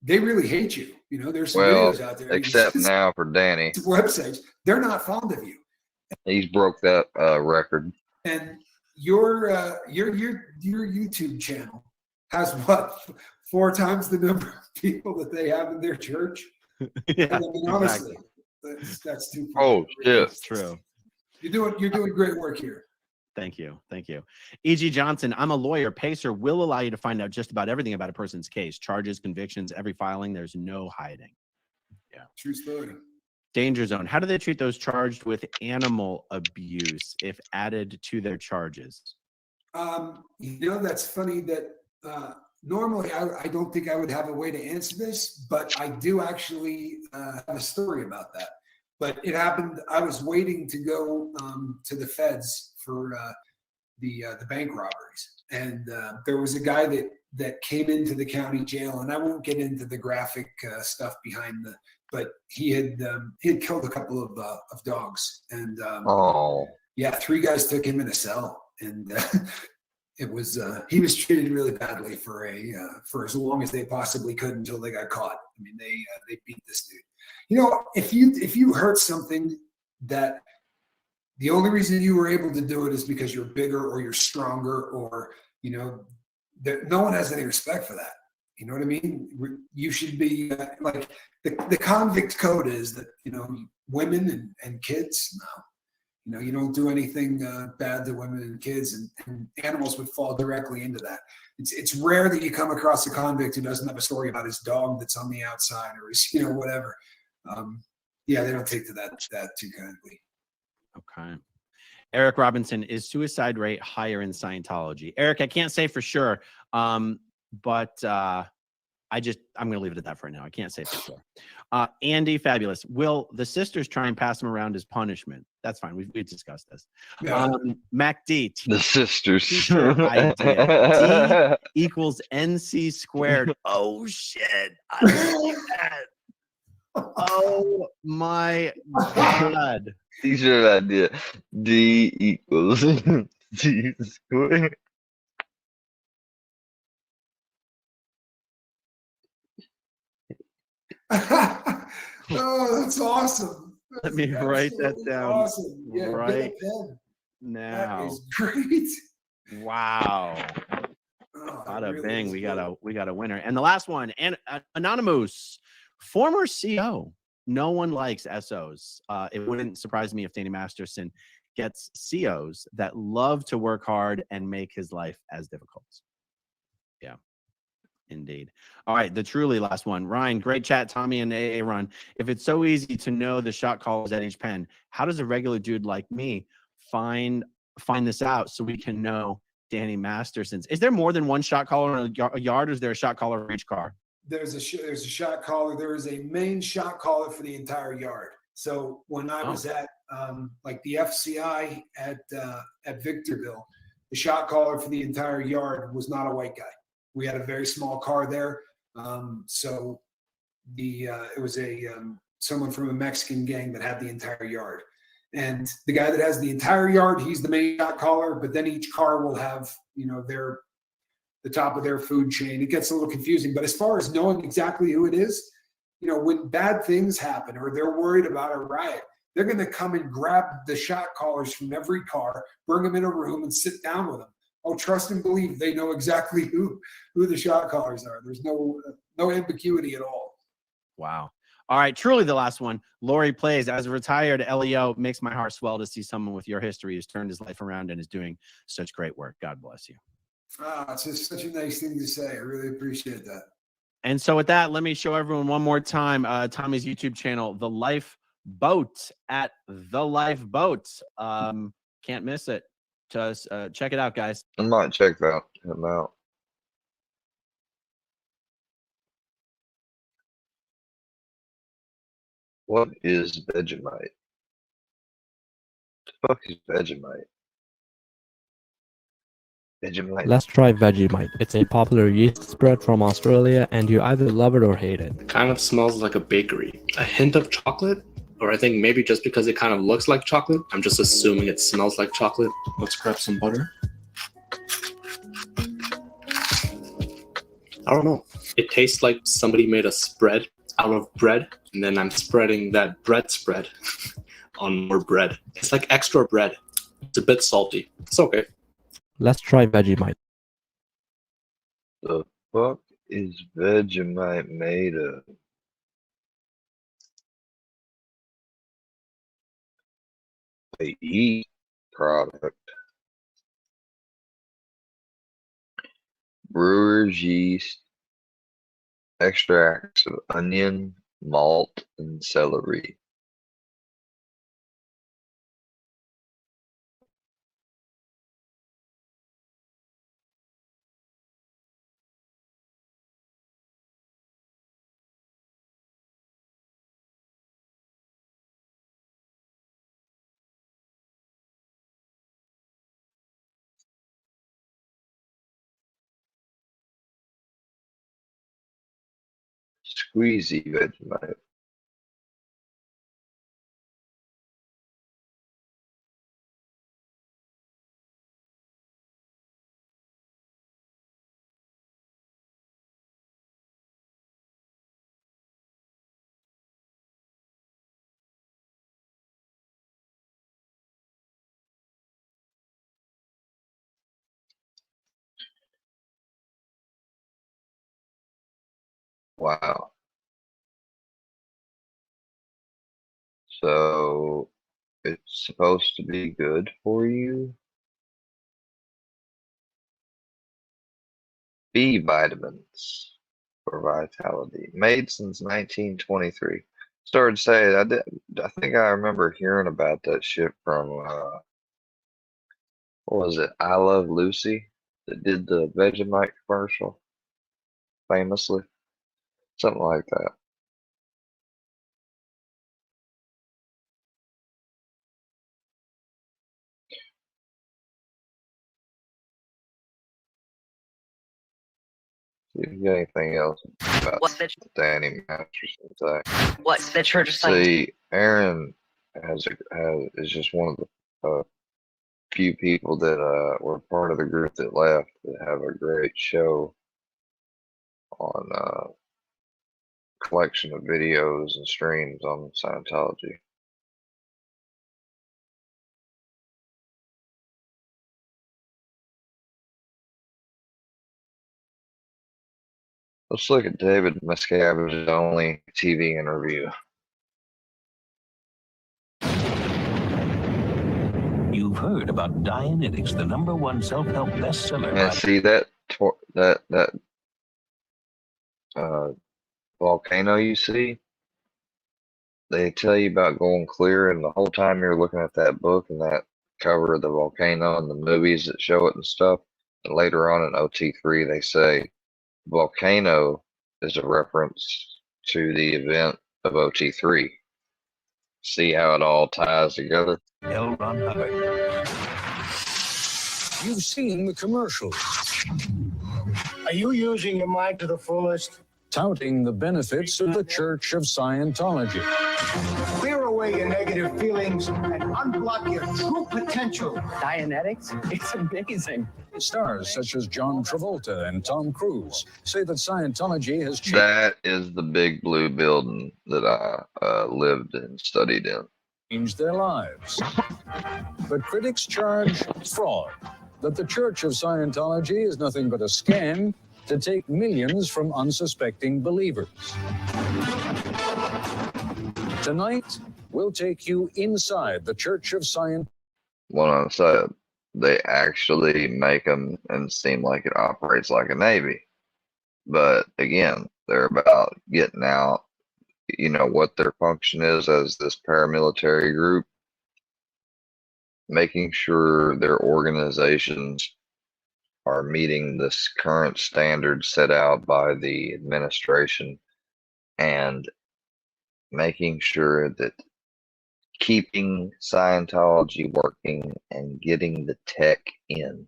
They really hate you. There's some Well, videos out there. except now for Danny. Websites, they're not fond of you. He's broke that record. And your YouTube channel has what 4 times the number of people that they have in their church. Yeah, I mean, honestly, that's too. Oh shit! It's true. You're doing great work here. Thank you. E.G. Johnson, I'm a lawyer. Pacer will allow you to find out just about everything about a person's case, charges, convictions, every filing. There's no hiding. Yeah. True story. Danger Zone. How do they treat those charged with animal abuse if added to their charges? That's funny that normally I don't think I would have a way to answer this, but I do actually have a story about that. but it happened. I was waiting to go to the feds for the bank robberies, and there was a guy that came into the county jail, and I won't get into the graphic stuff behind but he had killed a couple of dogs, and Oh, yeah, 3 guys took him in a cell, and it was he was treated really badly for as long as they possibly could until they got caught. I mean, they beat this dude. You know, if you hurt something that the only reason you were able to do it is because you're bigger or you're stronger, or no one has any respect for that. You know what I mean? You should be like the convict code is that women and kids. No, you don't do anything bad to women and kids, and animals would fall directly into that. It's rare that you come across a convict who doesn't have a story about his dog that's on the outside or his whatever. Yeah, they don't take to that too kindly. Okay. Eric Robinson, is suicide rate higher in Scientology? Eric, I can't say for sure, but I'm going to leave it at that for now. I can't say for sure. Andy Fabulous, will the sisters try and pass him around as punishment? That's fine. We've discussed this. Yeah. Mac D, the sisters. t-shirt idea. D equals NC squared. Oh shit! I like that. Oh my god. T-shirt idea. D equals G squared. Oh, that's awesome. Let me write that down. Awesome. Yeah, right get a pen. now. That is great. Wow. Oh, Bada really bang, is we good. got a winner. And the last one, and Anonymous, former CO. No one likes SOs. It wouldn't surprise me if Danny Masterson gets COs that love to work hard and make his life as difficult. Yeah, indeed. All right, the truly last one. Ryan, great chat. Tommy and AA Run. If it's so easy to know the shot callers at each pen, how does a regular dude like me find this out so we can know Danny Masterson's? Is there more than one shot caller in a yard, or is there a shot caller for each car? There's a shot caller. There is a main shot caller for the entire yard. So when I was at like the FCI at Victorville, the shot caller for the entire yard was not a white guy. We had a very small car there, so it was someone from a Mexican gang that had the entire yard. And the guy that has the entire yard, he's the main shot caller. But then each car will have the top of their food chain. It gets a little confusing. But as far as knowing exactly who it is, when bad things happen or they're worried about a riot, they're going to come and grab the shot callers from every car, bring them in a room and sit down with them. Oh, trust and believe they know exactly who the shot callers are. There's no ambiguity at all. Wow. All right, truly the last one. Lori Plays, as a retired LEO, makes my heart swell to see someone with your history who's turned his life around and is doing such great work. God bless you. It's just such a nice thing to say. I really appreciate that. And so with that, let me show everyone one more time Tommy's YouTube channel, The Life Boat, at The Life Boat. Can't miss it. Just check it out, guys. I might check that him out. What is Vegemite? The fuck is Vegemite? Vegemite. Let's try Vegemite. It's a popular yeast spread from Australia, and you either love it or hate it. It kind of smells like a bakery. A hint of chocolate? Or I think maybe just because it kind of looks like chocolate, I'm just assuming it smells like chocolate. Let's grab some butter. I don't know. It tastes like somebody made a spread out of bread, and then I'm spreading that bread spread on more bread. It's like extra bread. It's a bit salty. It's okay. Let's try Vegemite. The fuck is Vegemite made of? A yeast product. Brewer's yeast, extracts of onion, malt, and celery. Squeezy Vegemite. Wow. So it's supposed to be good for you. B vitamins for vitality. Made since 1923. Started saying I think I remember hearing about that shit from what was it? I Love Lucy that did the Vegemite commercial famously. Something like that. See if you got anything else about Danny Masterson say. What's the Church of See, Aaron is just one of the few people that were part of the group that left that have a great show on collection of videos and streams on Scientology. Let's look at David Miscavige's only TV interview. You've heard about Dianetics, the #1 self-help bestseller. And see that volcano you see? They tell you about going clear, and the whole time you're looking at that book and that cover of the volcano and the movies that show it and stuff. And later on in OT3, they say volcano is a reference to the event of OT3. See how it all ties together? L. Ron Hubbard. You've seen the commercials. Are you using your mind to the fullest? Touting the benefits of the Church of Scientology. Clear away your negative feelings and unblock your true potential. Dianetics? It's amazing. Stars such as John Travolta and Tom Cruise say that Scientology has changed. That is the big blue building that I lived and studied in. Changed their lives. But critics charge fraud, that the Church of Scientology is nothing but a scam to take millions from unsuspecting believers. Tonight, we'll take you inside the Church of Scientology. What I said, they actually make them and seem like it operates like a Navy. But again, they're about getting out, you know, what their function is as this paramilitary group, making sure their organizations are meeting this current standard set out by the administration and making sure that keeping Scientology working and getting the tech in.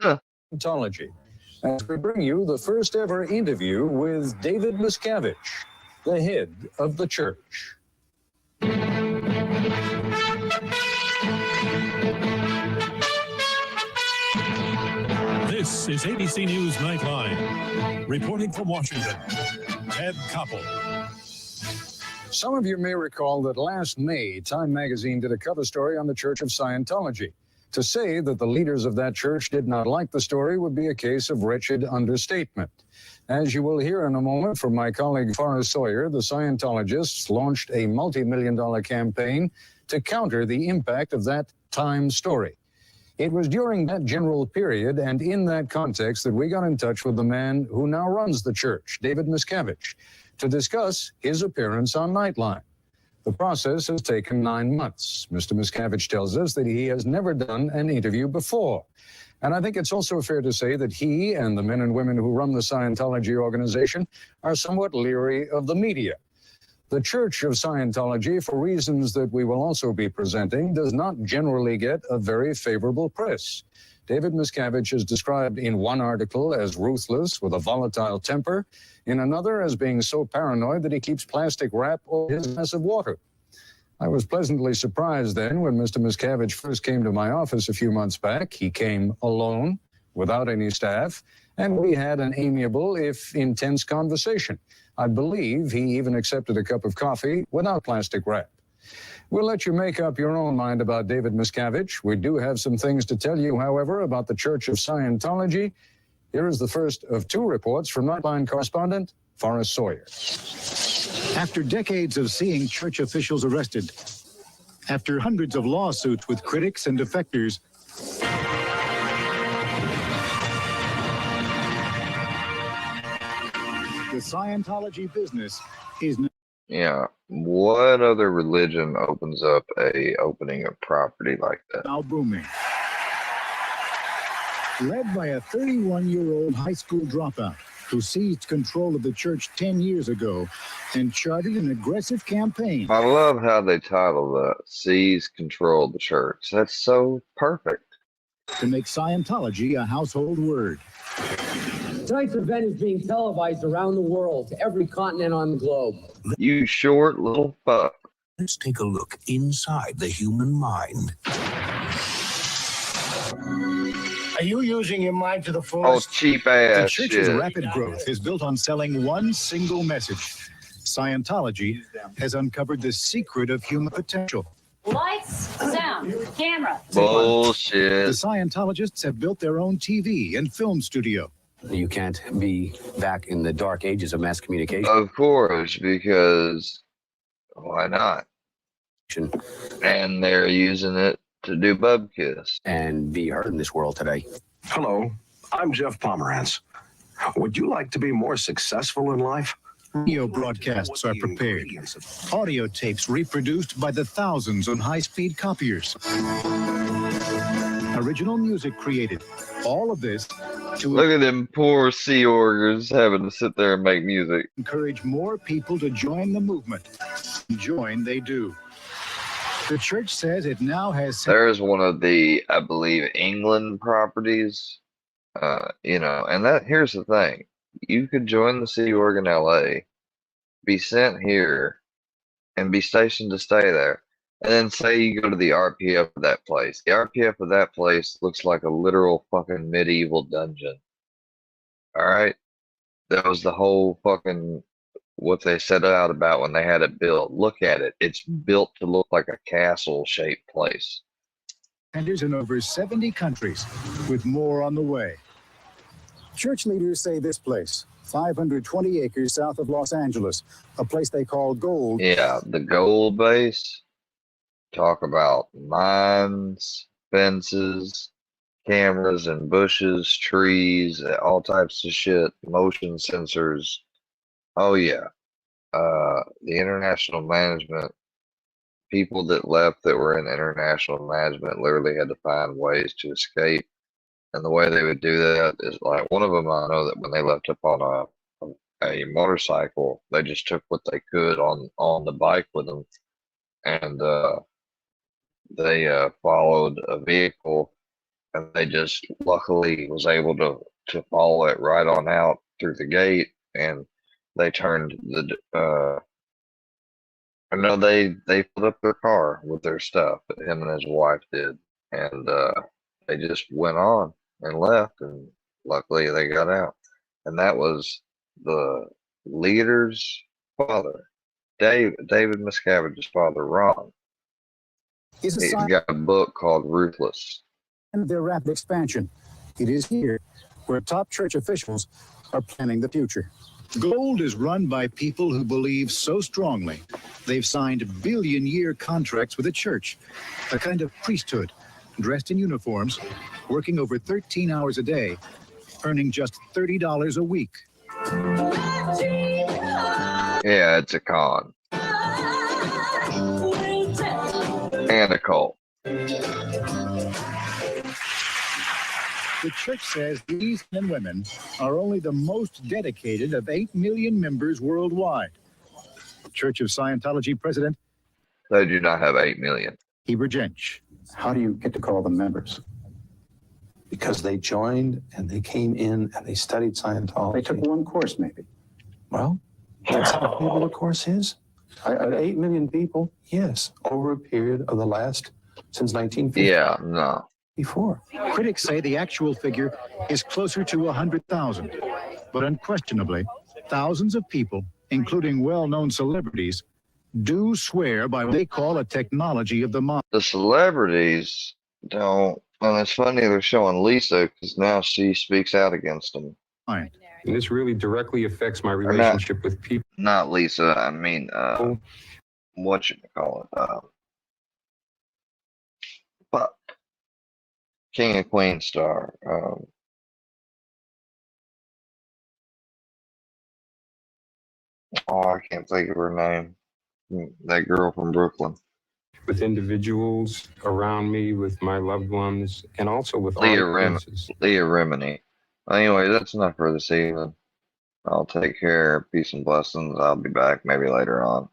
Scientology, as we bring you the first ever interview with David Miscavige, the head of the church. This is ABC News Nightline. Reporting from Washington, Ted Koppel. Some of you may recall that last May, Time magazine did a cover story on the Church of Scientology. To say that the leaders of that church did not like the story would be a case of wretched understatement. As you will hear in a moment from my colleague Forrest Sawyer, the Scientologists launched a multi-million-dollar campaign to counter the impact of that Time story. It was during that general period and in that context that we got in touch with the man who now runs the church, David Miscavige, to discuss his appearance on Nightline. The process has taken 9 months. Mr. Miscavige tells us that he has never done an interview before. And I think it's also fair to say that he and the men and women who run the Scientology organization are somewhat leery of the media. The Church of Scientology, for reasons that we will also be presenting, does not generally get a very favorable press. David Miscavige is described in one article as ruthless with a volatile temper, in another as being so paranoid that he keeps plastic wrap over his glass of water. I was pleasantly surprised then when Mr. Miscavige first came to my office a few months back. He came alone, without any staff, and we had an amiable, if intense, conversation. I believe he even accepted a cup of coffee without plastic wrap. We'll let you make up your own mind about David Miscavige. We do have some things to tell you, however, about the Church of Scientology. Here is the first of two reports from Nightline correspondent Forrest Sawyer. After decades of seeing church officials arrested, after hundreds of lawsuits with critics and defectors, the Scientology business is Yeah. What other religion opens up a opening of property like that? now booming. Led by a 31-year-old high school dropout who seized control of the church 10 years ago and charted an aggressive campaign. I love how they title that, Seize Control of the Church. That's so perfect. To make Scientology a household word. Tonight's event is being televised around the world to every continent on the globe. You short little fuck. Let's take a look inside the human mind. Are you using your mind to the Oh, fullest? cheap The ass church's shit. rapid growth is built on selling one single message. Scientology has uncovered the secret of human potential. Lights, sound, camera. The Bullshit. Scientologists have built their own TV and film studio. You can't be back in the dark ages of mass communication Of course, because why not? And they're using it to do bub kiss. and be heard in this world today. Hello, I'm Jeff Pomerantz. Would you like to be more successful in life? Radio broadcasts are prepared. Audio tapes reproduced by the thousands on high-speed copiers. Original music created. All of this to Look at them poor Sea Orgers having to sit there and make music. encourage more people to join the movement. Join they do. The church says it now has There's one of the, I believe, England properties. And that here's the thing. You could join the Sea Org in LA, be sent here, and be stationed to stay there. And then say you go to the RPF of that place. The RPF of that place looks like a literal fucking medieval dungeon. Alright? That was the whole fucking what they set out about when they had it built. Look at it. It's built to look like a castle-shaped place. vendors in over 70 countries, with more on the way. Church leaders say this place, 520 acres south of Los Angeles, a place they call gold. Yeah, the gold base. Talk about mines, fences, cameras and bushes, trees, all types of shit, motion sensors. Oh yeah. The international management, people that left that were in international management literally had to find ways to escape. And the way they would do that is like one of them, I know that when they left up on a motorcycle, they just took what they could on the bike with them, and they followed a vehicle, and they just luckily was able to follow it right on out through the gate, and they turned I know they put up their car with their stuff that him and his wife did, and they just went on and left, and luckily they got out. And that was the leader's father, David Miscavige's father, Ron. Is a He's sign got a book called Ruthless. of their rapid expansion. It is here where top church officials are planning the future. Gold is run by people who believe so strongly they've signed billion-year contracts with the church, a kind of priesthood, dressed in uniforms, working over 13 hours a day, earning just $30 a week. Yeah, it's a con. And a cult. The church says these men and women are only the most dedicated of 8 million members worldwide. Church of Scientology president, They do not have 8 million. Heber Jench. How do you get to call them members? because they joined and they came in and they studied Scientology. They took one course, maybe. Well, that's how valuable a course is. 8 million people, yes, over a period of the last, since 1950. Yeah, no. Before. Critics say the actual figure is closer to 100,000. But unquestionably, thousands of people, including well-known celebrities, do swear by what they call a technology of the mind. The celebrities don't. And it's funny they're showing Lisa because now she speaks out against them. And this really directly affects my Or relationship with people. Not Lisa. I mean, what you call it? Fuck. King and Queen star. I can't think of her name. That girl from Brooklyn. With individuals around me, with my loved ones, and also with Leah audiences. Remini. Anyway, that's enough for this evening. I'll take care. Peace and blessings. I'll be back maybe later on.